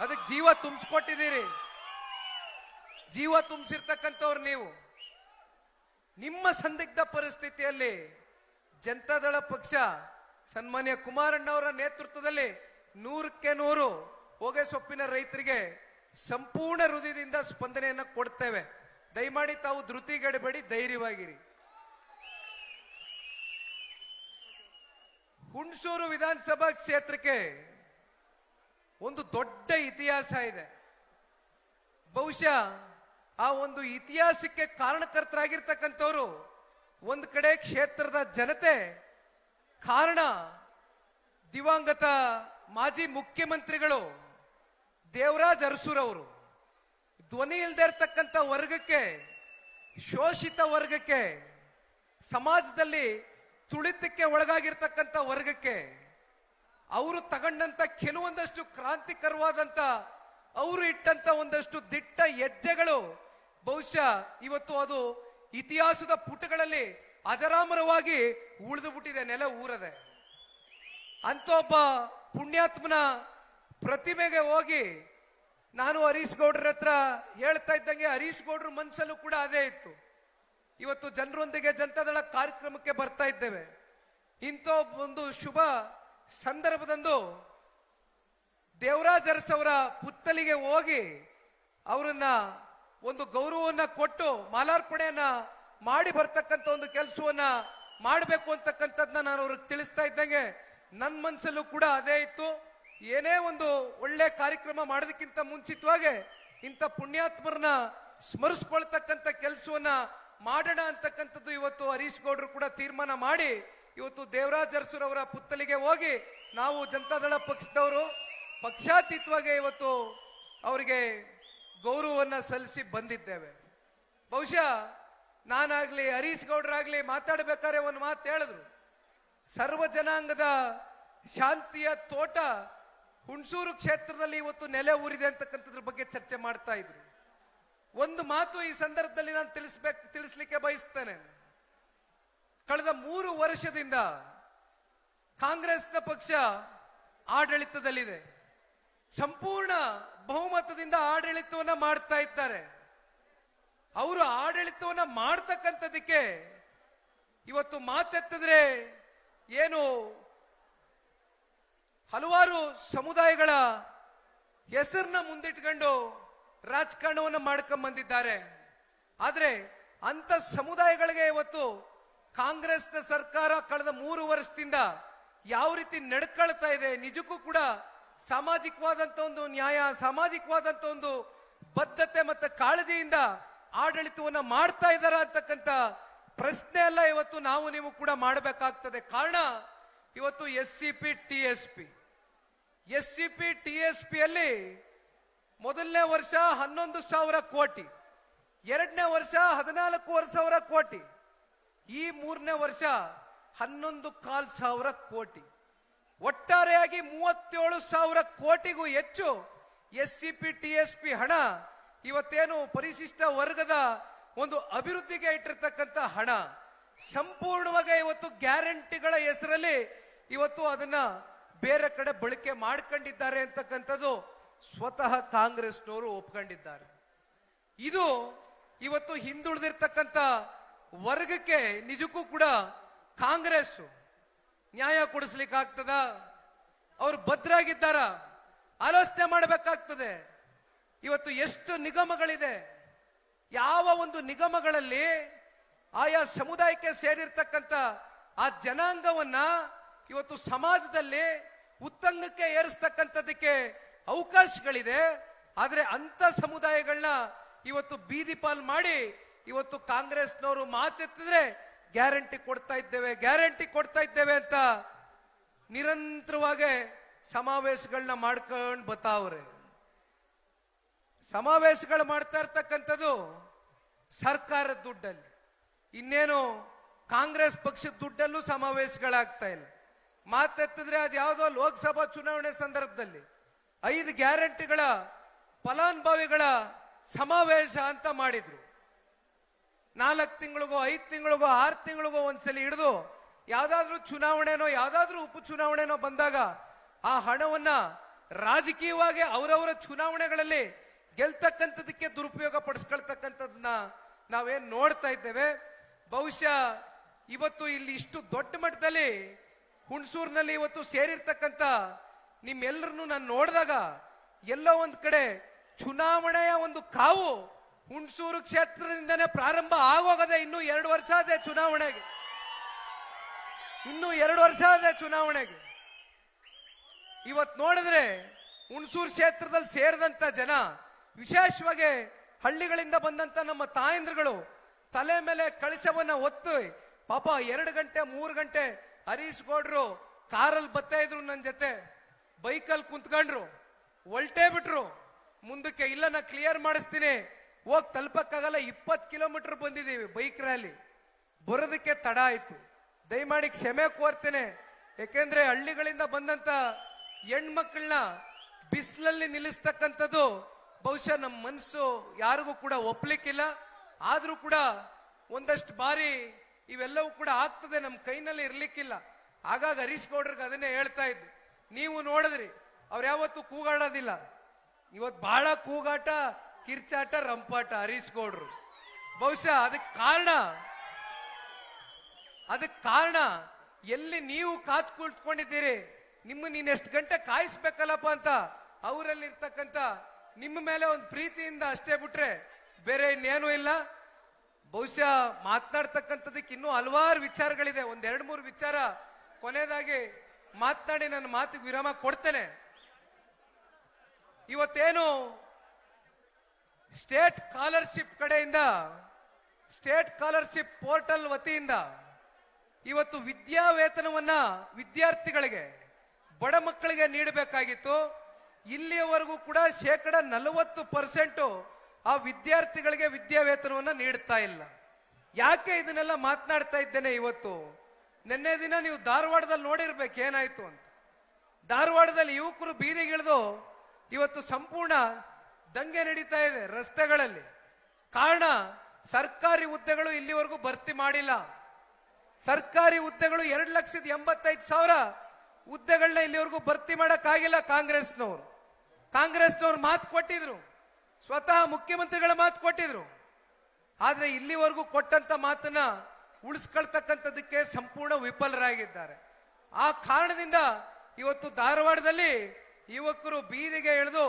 ಅದಕ್ಕೆ ಜೀವ ತುಂಬಿಸ್ಕೊಟ್ಟಿದ್ದೀರಿ. ಜೀವ ತುಂಬಿಸಿರ್ತಕ್ಕಂಥವ್ರು ನೀವು. ನಿಮ್ಮ ಸಂದಿಗ್ಧ ಪರಿಸ್ಥಿತಿಯಲ್ಲಿ ಜನತಾದಳ ಪಕ್ಷ ಸನ್ಮಾನ್ಯ ಕುಮಾರಣ್ಣ ಅವರ ನೇತೃತ್ವದಲ್ಲಿ 100ಕ್ಕೆ 100 ಹೊಗೆ ಸೊಪ್ಪಿನ ರೈತರಿಗೆ ಸಂಪೂರ್ಣ ಹೃದಯದಿಂದ ಸ್ಪಂದನೆಯನ್ನ ಕೊಡ್ತೇವೆ. ದಯಮಾಡಿ ತಾವು ಧೃತಿಗೆಡಬೇಡಿ, ಧೈರ್ಯವಾಗಿರಿ. ಹುಣಸೂರು ವಿಧಾನಸಭಾ ಕ್ಷೇತ್ರಕ್ಕೆ ಒಂದು ದೊಡ್ಡ ಇತಿಹಾಸ ಇದೆ. ಬಹುಶಃ ಆ ಒಂದು ಇತಿಹಾಸಕ್ಕೆ ಕಾರಣಕರ್ತರಾಗಿರ್ತಕ್ಕಂಥವ್ರು ಒಂದು ಕಡೆ ಕ್ಷೇತ್ರದ ಜನತೆ, ಕಾರಣ ದಿವಂಗತ ಮಾಜಿ ಮುಖ್ಯಮಂತ್ರಿಗಳು ದೇವರಾಜ್ ಅರಸೂರ್ ಅವರು. ಧ್ವನಿ ಇಲ್ಲದೆ ಇರ್ತಕ್ಕಂಥ ವರ್ಗಕ್ಕೆ, ಶೋಷಿತ ವರ್ಗಕ್ಕೆ, ಸಮಾಜದಲ್ಲಿ ತುಳಿತಕ್ಕೆ ಒಳಗಾಗಿರ್ತಕ್ಕಂಥ ವರ್ಗಕ್ಕೆ ಅವರು ತಗೊಂಡಂತ ಕೆಲವೊಂದಷ್ಟು ಕ್ರಾಂತಿಕರವಾದಂತ, ಅವರು ಇಟ್ಟಂತ ಒಂದಷ್ಟು ದಿಟ್ಟ ಹೆಜ್ಜೆಗಳು ಬಹುಶಃ ಇವತ್ತು ಅದು ಇತಿಹಾಸದ ಪುಟಗಳಲ್ಲಿ ಅಜರಾಮರವಾಗಿ ಉಳಿದು ಬಿಟ್ಟಿದೆ, ನೆಲ ಊರದೆ. ಅಂತ ಒಬ್ಬ ಪುಣ್ಯಾತ್ಮನ ಪ್ರತಿಮೆಗೆ ಹೋಗಿ ನಾನು ಹರೀಶ್ ಗೌಡ್ರ ಹತ್ರ ಹೇಳ್ತಾ ಇದ್ದಂಗೆ ಹರೀಶ್ ಗೌಡ್ರ ಮನಸ್ಸಲ್ಲೂ ಕೂಡ ಅದೇ ಇತ್ತು. ಇವತ್ತು ಜನರೊಂದಿಗೆ ಜನತಾದಳ ಕಾರ್ಯಕ್ರಮಕ್ಕೆ ಬರ್ತಾ ಇದ್ದೇವೆ. ಇಂಥ ಒಂದು ಶುಭ ಸಂದರ್ಭದಂದು ದೇವರಾಜ್ ಅರಸ್ ಅವರ ಪುತ್ತಲಿಗೆ ಹೋಗಿ ಅವರನ್ನ ಒಂದು ಗೌರವವನ್ನ ಕೊಟ್ಟು ಮಾಲಾರ್ಪಣೆಯನ್ನ ಮಾಡಿ ಬರ್ತಕ್ಕಂಥ ಒಂದು ಕೆಲಸವನ್ನ ಮಾಡಬೇಕು ಅಂತಕ್ಕಂಥದ್ನ ನಾನು ಅವ್ರಿಗೆ ತಿಳಿಸ್ತಾ ಇದ್ದಂಗೆ ನನ್ನ ಮನಸ್ಸಲ್ಲೂ ಕೂಡ ಅದೇ ಇತ್ತು. ಏನೇ ಒಂದು ಒಳ್ಳೆ ಕಾರ್ಯಕ್ರಮ ಮಾಡೋದಕ್ಕಿಂತ ಮುಂಚಿತವಾಗಿ ಇಂಥ ಪುಣ್ಯಾತ್ಮರನ್ನ ಸ್ಮರಿಸ್ಕೊಳ್ತಕ್ಕಂಥ ಕೆಲಸವನ್ನ ಮಾಡೋಣ ಅಂತಕ್ಕಂಥದ್ದು ಇವತ್ತು ಹರೀಶ್ ಗೌಡ್ರು ಕೂಡ ತೀರ್ಮಾನ ಮಾಡಿ ಇವತ್ತು ದೇವರಾಜ್ ಅರಸರವರ ಪುತ್ತಲಿಗೆ ಹೋಗಿ ನಾವು ಜನತಾದಳ ಪಕ್ಷದವರು ಪಕ್ಷಾತೀತವಾಗಿ ಇವತ್ತು ಅವರಿಗೆ ಗೌರವವನ್ನ ಸಲ್ಲಿಸಿ ಬಂದಿದ್ದೇವೆ. ಬಹುಶಃ ನಾನಾಗ್ಲಿ ಹರೀಶ್ ಗೌಡ್ರಾಗ್ಲಿ ಮಾತಾಡ್ಬೇಕಾದ್ರೆ ಒಂದು ಮಾತು ಹೇಳಿದ್ರು, ಸರ್ವ ಜನಾಂಗದ ಶಾಂತಿಯ ತೋಟ ಹುಣಸೂರು ಕ್ಷೇತ್ರದಲ್ಲಿ ಇವತ್ತು ನೆಲೆ ಊರಿದೆ ಅಂತಕ್ಕಂಥದ್ರ ಬಗ್ಗೆ ಚರ್ಚೆ ಮಾಡ್ತಾ ಇದ್ರು. ಒಂದು ಮಾತು ಈ ಸಂದರ್ಭದಲ್ಲಿ ನಾನು ತಿಳಿಸ್ಲಿಕ್ಕೆ ಬಯಸ್ತೇನೆ. ಕಳೆದ 3 ವರ್ಷದಿಂದ ಕಾಂಗ್ರೆಸ್ನ ಪಕ್ಷ ಆಡಳಿತದಲ್ಲಿದೆ. ಸಂಪೂರ್ಣ ಬಹುಮತದಿಂದ ಆಡಳಿತವನ್ನ ಮಾಡ್ತಾ ಇದ್ದಾರೆ. ಅವರು ಆಡಳಿತವನ್ನ ಮಾಡ್ತಕ್ಕಂಥದಕ್ಕೆ ಇವತ್ತು ಮಾತೆತ್ತಿದ್ರೆ ಏನು ಹಲವಾರು ಸಮುದಾಯಗಳ ಹೆಸರನ್ನ ಮುಂದಿಟ್ಕೊಂಡು ರಾಜಕಾರಣವನ್ನು ಮಾಡ್ಕೊಂಡ್ ಬಂದಿದ್ದಾರೆ. ಆದ್ರೆ ಅಂತ ಸಮುದಾಯಗಳಿಗೆ ಇವತ್ತು ಕಾಂಗ್ರೆಸ್ನ ಸರ್ಕಾರ ಕಳೆದ 3 ವರ್ಷದಿಂದ ಯಾವ ರೀತಿ ನಡ್ಕೊಳ್ತಾ ಇದೆ, ನಿಜಕ್ಕೂ ಕೂಡ ಸಾಮಾಜಿಕವಾದಂತ ಒಂದು ನ್ಯಾಯ, ಸಾಮಾಜಿಕವಾದಂತ ಒಂದು ಬದ್ಧತೆ ಮತ್ತೆ ಕಾಳಜಿಯಿಂದ ಆಡಳಿತವನ್ನ ಮಾಡ್ತಾ ಇದ್ದಾರ ಅಂತಕ್ಕಂಥ ಪ್ರಶ್ನೆ ಎಲ್ಲ ಇವತ್ತು ನಾವು ನೀವು ಕೂಡ ಮಾಡಬೇಕಾಗ್ತದೆ. ಕಾರಣ ಇವತ್ತು SCP TSP ಅಲ್ಲಿ ಮೊದಲನೇ ವರ್ಷ 11,000 ಕೋಟಿ, ಎರಡನೇ ವರ್ಷ 14,500 ಕೋಟಿ, ಈ 3ನೇ ವರ್ಷ 11,500 ಕೋಟಿ, ಒಟ್ಟಾರೆಯಾಗಿ 37,000 ಕೋಟಿಗೂ ಹೆಚ್ಚು SCP TSP ಹಣ ಇವತ್ತೇನು ಪರಿಶಿಷ್ಟ ವರ್ಗದ ಒಂದು ಅಭಿವೃದ್ಧಿಗೆ ಇಟ್ಟಿರ್ತಕ್ಕಂಥ ಹಣ ಸಂಪೂರ್ಣವಾಗಿ ಇವತ್ತು ಗ್ಯಾರಂಟಿಗಳ ಹೆಸರಲ್ಲಿ ಇವತ್ತು ಅದನ್ನ ಬೇರೆ ಕಡೆ ಬಳಕೆ ಮಾಡ್ಕೊಂಡಿದ್ದಾರೆ ಅಂತಕ್ಕಂಥದ್ದು ಸ್ವತಃ ಕಾಂಗ್ರೆಸ್ನವರು ಒಪ್ಕೊಂಡಿದ್ದಾರೆ. ಇದು ಇವತ್ತು ಹಿಂದುಳಿದಿರ್ತಕ್ಕಂಥ ವರ್ಗಕ್ಕೆ ನಿಜಕ್ಕೂ ಕೂಡ ಕಾಂಗ್ರೆಸ್ ನ್ಯಾಯ ಕೊಡಿಸ್ಲಿಕ್ಕೆ ಆಗ್ತದ? ಅವ್ರು ಭದ್ರಾಗಿದ್ದಾರ? ಆಲೋಚನೆ ಮಾಡಬೇಕಾಗ್ತದೆ. ಇವತ್ತು ಎಷ್ಟು ನಿಗಮಗಳಿದೆ, ಯಾವ ಒಂದು ನಿಗಮಗಳಲ್ಲಿ ಆಯಾ ಸಮುದಾಯಕ್ಕೆ ಸೇರಿರ್ತಕ್ಕಂಥ ಆ ಜನಾಂಗವನ್ನ ಇವತ್ತು ಸಮಾಜದಲ್ಲಿ ಉತ್ತಂಗಕ್ಕೆ ಏರಿಸ್ತಕ್ಕಂಥದಕ್ಕೆ ಅವಕಾಶಗಳಿದೆ. ಆದ್ರೆ ಅಂತ ಸಮುದಾಯಗಳನ್ನ ಇವತ್ತು ಬೀದಿ ಪಾಲ್ ಮಾಡಿ ಇವತ್ತು ಕಾಂಗ್ರೆಸ್ನವರು ಮಾತೆತ್ತಿದ್ರೆ ಗ್ಯಾರಂಟಿ ಕೊಡ್ತಾ ಇದ್ದೇವೆ ಅಂತ ನಿರಂತರವಾಗಿ ಸಮಾವೇಶಗಳನ್ನ ಮಾಡ್ಕೊಂಡು ಬತಾವ್ರೆ. ಸಮಾವೇಶಗಳು ಮಾಡ್ತಾ ಇರ್ತಕ್ಕಂಥದ್ದು ಸರ್ಕಾರದ ದುಡ್ಡಲ್ಲಿ, ಇನ್ನೇನು ಕಾಂಗ್ರೆಸ್ ಪಕ್ಷದ ದುಡ್ಡಲ್ಲೂ ಸಮಾವೇಶಗಳಾಗ್ತಾ ಇಲ್ಲ. ಮಾತೆತ್ತಿದ್ರೆ ಅದ್ಯಾವುದೋ ಲೋಕಸಭಾ ಚುನಾವಣೆ ಸಂದರ್ಭದಲ್ಲಿ 5 ಗ್ಯಾರಂಟಿಗಳ ಫಲಾನುಭವಿಗಳ ಸಮಾವೇಶ ಅಂತ ಮಾಡಿದ್ರು. 4 ತಿಂಗಳಿಗೋ 5 ತಿಂಗಳಿಗೋ 6 ತಿಂಗಳಿಗೋ ಒಂದ್ಸಲಿ ಹಿಡಿದು ಯಾವ್ದಾದ್ರೂ ಚುನಾವಣೆನೋ ಯಾವ್ದಾದ್ರೂ ಉಪಚುನಾವಣೆನೋ ಬಂದಾಗ ಆ ಹಣವನ್ನ ರಾಜಕೀಯವಾಗಿ ಅವರವರ ಚುನಾವಣೆಗಳಲ್ಲಿ ಗೆಲ್ತಕ್ಕಂಥದಕ್ಕೆ ದುರುಪಯೋಗ ಪಡಿಸ್ಕೊಳ್ತಕ್ಕಂಥದನ್ನ ನಾವೇನ್ ನೋಡ್ತಾ ಇದ್ದೇವೆ. ಬಹುಶಃ ಇವತ್ತು ಇಲ್ಲಿ ಇಷ್ಟು ದೊಡ್ಡ ಮಟ್ಟದಲ್ಲಿ ಹುಣಸೂರಿನಲ್ಲಿ ಇವತ್ತು ಸೇರಿರ್ತಕ್ಕಂಥ ನಿಮ್ಮೆಲ್ಲರನ್ನು ನಾನು ನೋಡಿದಾಗ ಎಲ್ಲೋ ಒಂದ್ ಕಡೆ ಚುನಾವಣೆಯ ಒಂದು ಕಾವು ಹುಣಸೂರು ಕ್ಷೇತ್ರದಿಂದನೇ ಪ್ರಾರಂಭ ಆಗೋಗದೆ. ಇನ್ನೂ 2 ವರ್ಷ ಆದೆ ಚುನಾವಣೆಗೆ, ಇವತ್ತು ನೋಡಿದ್ರೆ ಹುಣಸೂರು ಕ್ಷೇತ್ರದಲ್ಲಿ ಸೇರಿದಂತ ಜನ, ವಿಶೇಷವಾಗಿ ಹಳ್ಳಿಗಳಿಂದ ಬಂದಂತ ನಮ್ಮ ತಾಯಂದ್ರುಗಳು ತಲೆ ಮೇಲೆ ಕಳಶವನ್ನ ಹೊತ್ತು ಪಾಪ 2 ಗಂಟೆ 3 ಗಂಟೆ ಹರೀಶ್ ಗೌಡ್ರು ಕಾರಲ್ಲಿ ಬರ್ತಾ ಇದ್ರು, ನನ್ನ ಜೊತೆ ಬೈಕಲ್ಲಿ ಕುಂತ್ಕೊಂಡ್ರು, ಹೊಲ್ಟೇ ಬಿಟ್ರು ಮುಂದಕ್ಕೆ. ಇಲ್ಲ ನಾ ಕ್ಲಿಯರ್ ಮಾಡಿಸ್ತೀನಿ, ಹೋಗಿ ತಲುಪಕ್ಕಾಗಲ್ಲ, 20 ಕಿಲೋಮೀಟರ್ ಬಂದಿದ್ದೀವಿ ಬೈಕ್ ರ್ಯಾಲಿ, ಬರೋದಕ್ಕೆ ತಡ ಆಯ್ತು. ದಯಮಾಡಿ ಕ್ಷಮೆ ಕೋರ್ತೇನೆ. ಯಾಕೆಂದ್ರೆ ಹಳ್ಳಿಗಳಿಂದ ಬಂದಂತ ಹೆಣ್ಮಕ್ಳನ್ನ ಬಿಸಿಲಲ್ಲಿ ನಿಲ್ಲಿಸ್ತಕ್ಕಂಥದ್ದು ಬಹುಶಃ ನಮ್ಮ ಮನಸ್ಸು ಯಾರಿಗೂ ಕೂಡ ಒಪ್ಲಿಕ್ಕಿಲ್ಲ. ಆದ್ರೂ ಕೂಡ ಒಂದಷ್ಟು ಬಾರಿ ಇವೆಲ್ಲವೂ ಕೂಡ ಆಗ್ತದೆ, ನಮ್ಮ ಕೈನಲ್ಲಿ ಇರ್ಲಿಕ್ಕಿಲ್ಲ. ಹಾಗಾಗಿ ಹರೀಶ್ ಗೌಡ್ರಿಗೆ ಅದನ್ನೇ ಹೇಳ್ತಾ ಇದ್ದೆ, ನೀವು ನೋಡಿದ್ರಿ ಅವ್ರು ಯಾವತ್ತೂ ಕೂಗಾಡೋದಿಲ್ಲ. ಇವತ್ತು ಬಹಳ ಕೂಗಾಟ, ಕಿರ್ಚಾಟ, ರಂಪಾಟ ಹರೀಶ್ ಗೌಡ್ರು. ಬಹುಶಃ ಅದಕ್ಕೆ ಕಾರಣ ಎಲ್ಲಿ ನೀವು ಕಾತ್ ಕುಳಿತುಕೊಂಡಿದ್ದೀರಿ, ನೀನ್ ಎಷ್ಟು ಗಂಟೆ ಕಾಯಿಸ್ಬೇಕಲ್ಲಪ್ಪ ಅಂತ ಅವರಲ್ಲಿ ಇರ್ತಕ್ಕಂಥ ನಿಮ್ಮ ಮೇಲೆ ಒಂದು ಪ್ರೀತಿಯಿಂದ ಅಷ್ಟೇ ಬಿಟ್ರೆ ಬೇರೆ ಇನ್ನೇನು ಇಲ್ಲ. ಬಹುಶಃ ಮಾತನಾಡ್ತಕ್ಕಂಥದಕ್ಕೆ ಇನ್ನೂ ಹಲವಾರು ವಿಚಾರಗಳಿದೆ. ಒಂದ್ 2-3 ವಿಚಾರ ಕೊನೆಯದಾಗಿ ಮಾತನಾಡಿ ನನ್ನ ಮಾತಿಗೆ ವಿರಾಮ ಕೊಡ್ತೇನೆ. ಇವತ್ತೇನು ಸ್ಟೇಟ್ ಸ್ಕಾಲರ್ಶಿಪ್ ಕಡೆಯಿಂದ, ಸ್ಟೇಟ್ ಸ್ಕಾಲರ್ಶಿಪ್ ಪೋರ್ಟಲ್ ವತಿಯಿಂದ ಇವತ್ತು ವಿದ್ಯಾವೇತನವನ್ನ ವಿದ್ಯಾರ್ಥಿಗಳಿಗೆ, ಬಡ ಮಕ್ಕಳಿಗೆ ನೀಡಬೇಕಾಗಿತ್ತು. ಇಲ್ಲಿಯವರೆಗೂ ಕೂಡ 40% ಆ ವಿದ್ಯಾರ್ಥಿಗಳಿಗೆ ವಿದ್ಯಾವೇತನವನ್ನ ನೀಡ್ತಾ ಇಲ್ಲ. ಯಾಕೆ ಇದನ್ನೆಲ್ಲ ಮಾತನಾಡ್ತಾ ಇದ್ದೇನೆ ಇವತ್ತು? ನಿನ್ನೆ ದಿನ ನೀವು ಧಾರವಾಡದಲ್ಲಿ ನೋಡಿರ್ಬೇಕು ಏನಾಯ್ತು ಅಂತ. ಧಾರವಾಡದಲ್ಲಿ ಯುವಕರು ಬೀದಿಗಿಳಿದು ಇವತ್ತು ಸಂಪೂರ್ಣ ದಂಗೆ ನಡೀತಾ ಇದೆ ರಸ್ತೆಗಳಲ್ಲಿ. ಕಾರಣ, ಸರ್ಕಾರಿ ಹುದ್ದೆಗಳು ಇಲ್ಲಿವರೆಗೂ ಭರ್ತಿ ಮಾಡಿಲ್ಲ. ಸರ್ಕಾರಿ ಹುದ್ದೆಗಳು 2,85,000 ಹುದ್ದೆಗಳನ್ನ ಇಲ್ಲಿವರೆಗೂ ಭರ್ತಿ ಮಾಡಕ್ಕಾಗಿಲ್ಲ. ಕಾಂಗ್ರೆಸ್ನವ್ರು ಮಾತು ಕೊಟ್ಟಿದ್ರು, ಸ್ವತಃ ಮುಖ್ಯಮಂತ್ರಿಗಳ ಮಾತು ಕೊಟ್ಟಿದ್ರು. ಆದ್ರೆ ಇಲ್ಲಿವರೆಗೂ ಕೊಟ್ಟಂತ ಮಾತನ್ನ ಉಳಿಸ್ಕೊಳ್ತಕ್ಕಂಥದಕ್ಕೆ ಸಂಪೂರ್ಣ ವಿಫಲರಾಗಿದ್ದಾರೆ. ಆ ಕಾರಣದಿಂದ ಇವತ್ತು ಧಾರವಾಡದಲ್ಲಿ ಯುವಕರು ಬೀದಿಗೆ ಇಳಿದು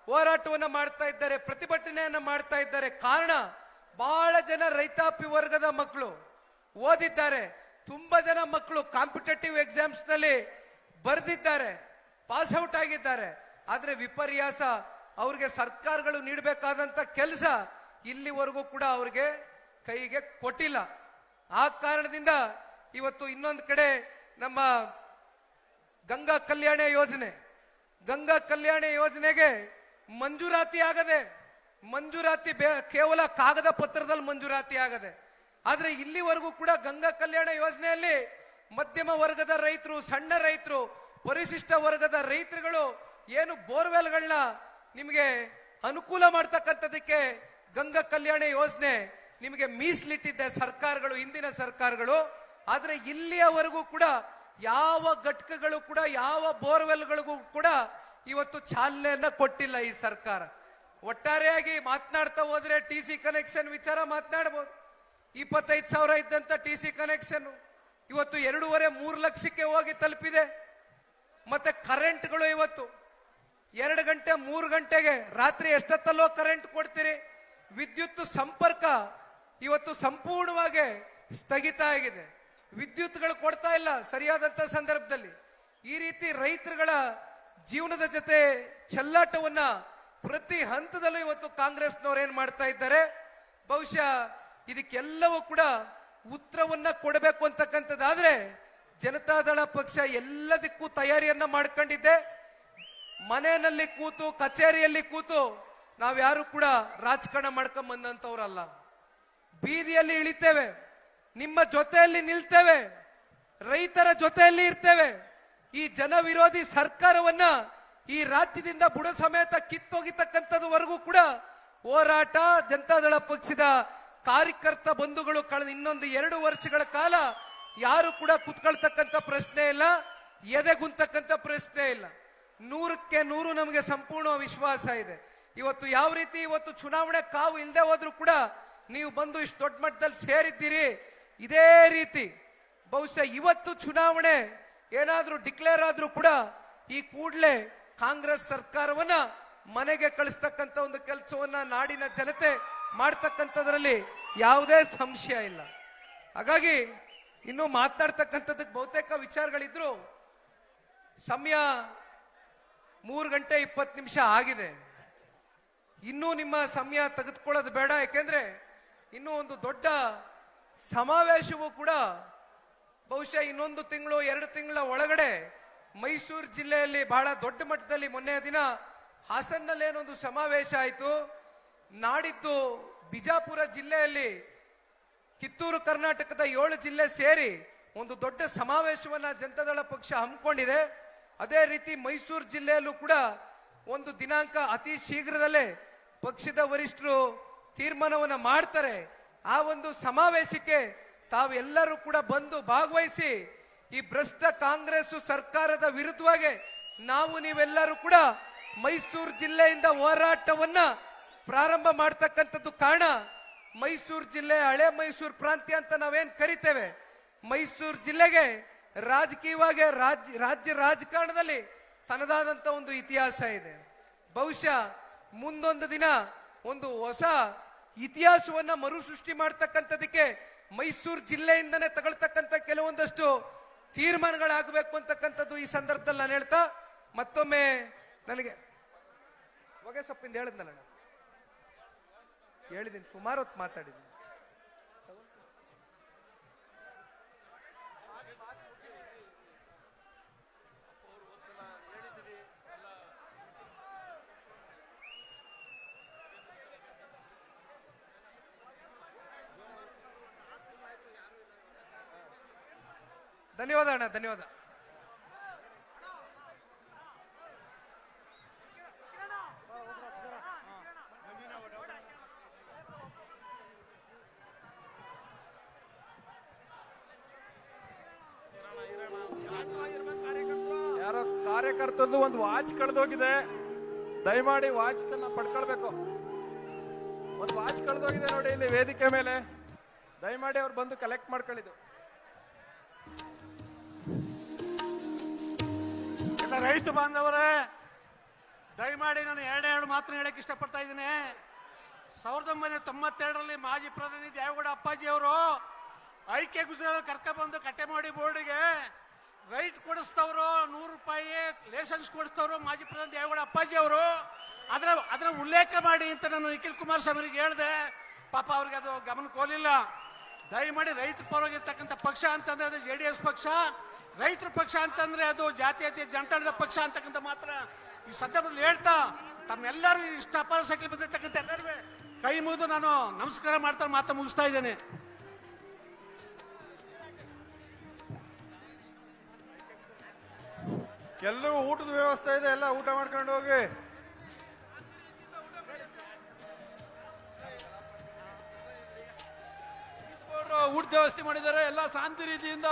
ಹೋರಾಟವನ್ನ ಮಾಡ್ತಾ ಇದ್ದಾರೆ, ಪ್ರತಿಭಟನೆಯನ್ನ ಮಾಡ್ತಾ ಇದ್ದಾರೆ. ಕಾರಣ, ಬಹಳ ಜನ ರೈತಾಪಿ ವರ್ಗದ ಮಕ್ಕಳು ಓದಿದ್ದಾರೆ, ತುಂಬಾ ಜನ ಮಕ್ಕಳು ಕಾಂಪಿಟೇಟಿವ್ ಎಕ್ಸಾಮ್ಸ್ ನಲ್ಲಿ ಬರೆದಿದ್ದಾರೆ, ಪಾಸ್ ಔಟ್ ಆಗಿದ್ದಾರೆ. ಆದ್ರೆ ವಿಪರ್ಯಾಸ, ಅವ್ರಿಗೆ ಸರ್ಕಾರಗಳು ನೀಡಬೇಕಾದಂತ ಕೆಲಸ ಇಲ್ಲಿವರೆಗೂ ಕೂಡ ಅವ್ರಿಗೆ ಕೈಗೆ ಕೊಟ್ಟಿಲ್ಲ. ಆ ಕಾರಣದಿಂದ ಇವತ್ತು ಇನ್ನೊಂದು ಕಡೆ ನಮ್ಮ ಗಂಗಾ ಕಲ್ಯಾಣ ಯೋಜನೆಗೆ ಮಂಜೂರಾತಿ ಆಗದೆ, ಕೇವಲ ಕಾಗದ ಪತ್ರದಲ್ಲಿ ಮಂಜೂರಾತಿ ಆಗದೆ. ಆದ್ರೆ ಇಲ್ಲಿವರೆಗೂ ಕೂಡ ಗಂಗಾ ಕಲ್ಯಾಣ ಯೋಜನೆಯಲ್ಲಿ ಮಧ್ಯಮ ವರ್ಗದ ರೈತರು, ಸಣ್ಣ ರೈತರು, ಪರಿಶಿಷ್ಟ ವರ್ಗದ ರೈತರುಗಳು ಏನು ಬೋರ್ವೆಲ್ಗಳನ್ನ ನಿಮಗೆ ಅನುಕೂಲ ಮಾಡ್ತಕ್ಕಂಥದಕ್ಕೆ ಗಂಗಾ ಕಲ್ಯಾಣ ಯೋಜನೆ ನಿಮಗೆ ಮೀಸಲಿಟ್ಟಿದ್ದೆ ಸರ್ಕಾರಗಳು, ಹಿಂದಿನ ಸರ್ಕಾರಗಳು. ಆದ್ರೆ ಇಲ್ಲಿಯವರೆಗೂ ಕೂಡ ಯಾವ ಘಟಕಗಳು ಕೂಡ, ಯಾವ ಬೋರ್ವೆಲ್ಗಳಿಗೂ ಕೂಡ ಇವತ್ತು ಚಾಲನೆಯನ್ನ ಕೊಟ್ಟಿಲ್ಲ ಈ ಸರ್ಕಾರ. ಒಟ್ಟಾರೆಯಾಗಿ ಮಾತನಾಡ್ತಾ ಹೋದ್ರೆ TC ಕನೆಕ್ಷನ್ ವಿಚಾರ ಮಾತನಾಡಬಹುದು. 25,000 ಇದ್ದಂತ TC ಕನೆಕ್ಷನ್ ಇವತ್ತು 2.5-3 ಲಕ್ಷಕ್ಕೆ ಹೋಗಿ ತಲುಪಿದೆ. ಮತ್ತೆ ಕರೆಂಟ್ಗಳು ಇವತ್ತು 2 ಗಂಟೆ 3 ಗಂಟೆಗೆ ರಾತ್ರಿ ಎಷ್ಟೊತ್ತಲ್ಲೋ ಕರೆಂಟ್ ಕೊಡ್ತೀರಿ. ವಿದ್ಯುತ್ ಸಂಪರ್ಕ ಇವತ್ತು ಸಂಪೂರ್ಣವಾಗಿ ಸ್ಥಗಿತ ಆಗಿದೆ. ವಿದ್ಯುತ್ಗಳು ಕೊಡ್ತಾ ಇಲ್ಲ ಸರಿಯಾದಂತ ಸಂದರ್ಭದಲ್ಲಿ. ಈ ರೀತಿ ರೈತರುಗಳ ಜೀವನದ ಜೊತೆ ಚೆಲ್ಲಾಟವನ್ನ ಪ್ರತಿ ಹಂತದಲ್ಲೂ ಇವತ್ತು ಕಾಂಗ್ರೆಸ್ನವ್ರು ಏನ್ ಮಾಡ್ತಾ ಇದ್ದಾರೆ. ಬಹುಶಃ ಇದಕ್ಕೆಲ್ಲವೂ ಕೂಡ ಉತ್ತರವನ್ನ ಕೊಡಬೇಕು ಅಂತಕ್ಕಂಥದ್ದಾದ್ರೆ ಜನತಾದಳ ಪಕ್ಷ ಎಲ್ಲದಕ್ಕೂ ತಯಾರಿಯನ್ನ ಮಾಡ್ಕೊಂಡಿದ್ದೆ. ಮನೆಯಲ್ಲಿ ಕೂತು, ಕಚೇರಿಯಲ್ಲಿ ಕೂತು ನಾವ್ಯಾರು ಕೂಡ ರಾಜಕಾರಣ ಮಾಡ್ಕೊಂಡ್ ಬಂದಂತವ್ರಲ್ಲ. ಬೀದಿಯಲ್ಲಿ ಇಳಿತೇವೆ, ನಿಮ್ಮ ಜೊತೆಯಲ್ಲಿ ನಿಲ್ತೇವೆ, ರೈತರ ಜೊತೆಯಲ್ಲಿ ಇರ್ತೇವೆ. ಈ ಜನ ವಿರೋಧಿ ಸರ್ಕಾರವನ್ನ ಈ ರಾಜ್ಯದಿಂದ ಬುಡ ಸಮೇತ ಕಿತ್ತೋಗಿತಕ್ಕಂಥದ್ವರೆಗೂ ಕೂಡ ಹೋರಾಟ ಜನತಾದಳ ಪಕ್ಷದ ಕಾರ್ಯಕರ್ತ ಬಂಧುಗಳು ಕಳೆದ ಇನ್ನೊಂದು 2 ವರ್ಷಗಳ ಕಾಲ ಯಾರು ಕೂಡ ಕುತ್ಕೊಳ್ತಕ್ಕಂಥ ಪ್ರಶ್ನೆ ಇಲ್ಲ, ಎದೆಗುಂತಕ್ಕಂಥ ಪ್ರಶ್ನೆ ಇಲ್ಲ. 100ಕ್ಕೆ 100 ನಮಗೆ ಸಂಪೂರ್ಣ ವಿಶ್ವಾಸ ಇದೆ. ಇವತ್ತು ಯಾವ ರೀತಿ ಇವತ್ತು ಚುನಾವಣೆ ಕಾವು ಇಲ್ಲದೆ ಹೋದ್ರೂ ಕೂಡ ನೀವು ಬಂದು ಇಷ್ಟು ದೊಡ್ಡ ಮಟ್ಟದಲ್ಲಿ ಸೇರಿದ್ದೀರಿ. ಇದೇ ರೀತಿ ಬಹುಶಃ ಇವತ್ತು ಚುನಾವಣೆ ಏನಾದ್ರೂ ಡಿಕ್ಲೇರ್ ಆದ್ರೂ ಕೂಡ ಈ ಕೂಡಲೇ ಕಾಂಗ್ರೆಸ್ ಸರ್ಕಾರವನ್ನ ಮನೆಗೆ ಕಳಿಸ್ತಕ್ಕಂಥ ಒಂದು ಕೆಲಸವನ್ನ ನಾಡಿನ ಜನತೆ ಮಾಡ್ತಕ್ಕಂಥದ್ರಲ್ಲಿ ಯಾವುದೇ ಸಂಶಯ ಇಲ್ಲ. ಹಾಗಾಗಿ ಇನ್ನು ಮಾತನಾಡ್ತಕ್ಕಂಥದ್ದಕ್ಕೆ ಬಹುತೇಕ ವಿಚಾರಗಳಿದ್ರು. ಸಮಯ 3:20 ಆಗಿದೆ. ಇನ್ನೂ ನಿಮ್ಮ ಸಮಯ ತೆಗೆದುಕೊಳ್ಳೋದು ಬೇಡ. ಯಾಕೆಂದ್ರೆ ಇನ್ನೂ ಒಂದು ದೊಡ್ಡ ಸಮಾವೇಶವೂ ಕೂಡ ಬಹುಶಃ ಇನ್ನೊಂದು ತಿಂಗಳು 2 ತಿಂಗಳ ಒಳಗಡೆ ಮೈಸೂರು ಜಿಲ್ಲೆಯಲ್ಲಿ ಬಹಳ ದೊಡ್ಡ ಮಟ್ಟದಲ್ಲಿ ಮೊನ್ನೆ ದಿನ ಹಾಸನ್ನಲ್ಲಿ ಏನೊಂದು ಸಮಾವೇಶ ಆಯಿತು. ನಾಡಿದ್ದು ಬಿಜಾಪುರ ಜಿಲ್ಲೆಯಲ್ಲಿ ಕಿತ್ತೂರು ಕರ್ನಾಟಕದ 7 ಜಿಲ್ಲೆ ಸೇರಿ ಒಂದು ದೊಡ್ಡ ಸಮಾವೇಶವನ್ನ ಜನತಾದಳ ಪಕ್ಷ ಹಮ್ಮಿಕೊಂಡಿದೆ. ಅದೇ ರೀತಿ ಮೈಸೂರು ಜಿಲ್ಲೆಯಲ್ಲೂ ಕೂಡ ಒಂದು ದಿನಾಂಕ ಅತಿ ಶೀಘ್ರದಲ್ಲೇ ಪಕ್ಷದ ವರಿಷ್ಠರು ತೀರ್ಮಾನವನ್ನ ಮಾಡ್ತಾರೆ. ಆ ಒಂದು ಸಮಾವೇಶಕ್ಕೆ ತಾವೆಲ್ಲರೂ ಕೂಡ ಬಂದು ಭಾಗವಹಿಸಿ ಈ ಭ್ರಷ್ಟ ಕಾಂಗ್ರೆಸ್ ಸರ್ಕಾರದ ವಿರುದ್ಧವಾಗಿ ನಾವು ನೀವೆಲ್ಲರೂ ಕೂಡ ಮೈಸೂರು ಜಿಲ್ಲೆಯಿಂದ ಹೋರಾಟವನ್ನ ಪ್ರಾರಂಭ ಮಾಡ್ತಕ್ಕಂಥದ್ದು ಕಾರಣ ಮೈಸೂರು ಜಿಲ್ಲೆ ಹಳೆ ಮೈಸೂರು ಪ್ರಾಂತ್ಯ ಅಂತ ನಾವೇನ್ ಕರಿತೇವೆ. ಮೈಸೂರು ಜಿಲ್ಲೆಗೆ ರಾಜಕೀಯವಾಗಿ ರಾಜ್ಯ ರಾಜಕಾರಣದಲ್ಲಿ ತನ್ನದಾದಂತ ಒಂದು ಇತಿಹಾಸ ಇದೆ. ಬಹುಶಃ ಮುಂದೊಂದು ದಿನ ಒಂದು ಹೊಸ ಇತಿಹಾಸವನ್ನ ಮರುಸೃಷ್ಟಿ ಮಾಡ್ತಕ್ಕಂಥದಕ್ಕೆ ಮೈಸೂರು ಜಿಲ್ಲೆಯಿಂದನೇ ತಗೊಳ್ತಕ್ಕಂಥ ಕೆಲವೊಂದಷ್ಟು ತೀರ್ಮಾನಗಳಾಗಬೇಕು ಅಂತಕ್ಕಂಥದ್ದು ಈ ಸಂದರ್ಭದಲ್ಲಿ ನಾನು ಹೇಳ್ತಾ ಮತ್ತೊಮ್ಮೆ ನನಗೆ ಹೊಗೆ ಸೊಪ್ಪಿಂದ ಹೇಳಿದ್ನಲ್ಲ ನಾನು ಹೇಳಿದ್ದೀನಿ, ಸುಮಾರು ಹೊತ್ತು ಮಾತಾಡಿದ್ದೀನಿ. ಧನ್ಯವಾದ ಅಣ್ಣ, ಧನ್ಯವಾದ. ಯಾರೋ ಕಾರ್ಯಕರ್ತರದ್ದು ಒಂದು ವಾಚ್ ಕಳೆದೋಗಿದೆ, ದಯಮಾಡಿ ವಾಚ್ ಪಡ್ಕೊಳ್ಬೇಕು. ಒಂದು ವಾಚ್ ಕಳೆದೋಗಿದೆ ನೋಡಿ ಇಲ್ಲಿ ವೇದಿಕೆ ಮೇಲೆ, ದಯಮಾಡಿ ಅವ್ರು ಬಂದು ಕಲೆಕ್ಟ್ ಮಾಡ್ಕೊಳ್ಳಿದ್ದು. ಎಲ್ಲ ರೈತ ಬಾಂಧವರೇ, ದಯಮಾಡಿ ನಾನು ಎರಡು ಮಾತ್ರ ಹೇಳಕ್ ಇಷ್ಟಪಡ್ತಾ ಇದ್ದೀನಿ. 1992ರಲ್ಲಿ ಮಾಜಿ ಪ್ರಧಾನಿ ದೇವೇಗೌಡ ಅಪ್ಪಾಜಿ ಅವರು ಐಕ್ಯ ಗುಜರಾತ್ ಕರ್ಕೊಂಡ್ಬಂದು ಕಟ್ಟೆಮಾಡಿ ಬೋರ್ಡಿಗೆ ರೈಟ್ ಕೊಡಿಸ್ತವ್ರು, 100 ರೂಪಾಯಿ ಲೈಸೆನ್ಸ್ ಕೊಡಿಸ್ತವ್ರು ಮಾಜಿ ಪ್ರಧಾನಿ ದೇವೇಗೌಡ ಅಪ್ಪಾಜಿ ಅವರು. ಅದರ ಉಲ್ಲೇಖ ಮಾಡಿ ಅಂತ ನಾನು ನಿಖಿಲ್ ಕುಮಾರಸ್ವಾಮಿ ಅವರಿಗೆ ಹೇಳಿದೆ. ಪಾಪ ಅವ್ರಿಗೆ ಅದು ಗಮನಕ್ಕೆ ಹೋಗಲಿಲ್ಲ. ದಯಮಾಡಿ ರೈತರ ಪರವಾಗಿರ್ತಕ್ಕಂಥ ಪಕ್ಷ ಅಂತಂದ್ರೆ ಅದು JDS ಪಕ್ಷ, ರೈತರ ಪಕ್ಷ ಅಂತಂದ್ರೆ ಅದು ಜಾತೀಯತೆ ಜನತಾದಳದ ಪಕ್ಷ ಅಂತಕ್ಕಂಥ ಮಾತ್ರ ಈ ಸಂದರ್ಭದಲ್ಲಿ ಹೇಳ್ತಾ ತಮ್ಮೆಲ್ಲರೂ ಇಷ್ಟ ಅಪಾರ ಸಂಖ್ಯೆ ಬಂದಿರ್ತಕ್ಕಂಥ ಎಲ್ಲರಿಗೂ ಕೈ ಮುಗಿದು ನಾನು ನಮಸ್ಕಾರ ಮಾಡ್ತಾ ಮಾತಾ ಮುಗಿಸ್ತಾ ಇದ್ದೇನೆ. ಎಲ್ಲರೂ ಊಟದ ವ್ಯವಸ್ಥೆ ಇದೆ, ಎಲ್ಲ ಊಟ ಮಾಡ್ಕೊಂಡು ಹೋಗಿ. ಊಟದ ವ್ಯವಸ್ಥೆ ಮಾಡಿದ್ದಾರೆ, ಎಲ್ಲ ಶಾಂತಿ ರೀತಿಯಿಂದ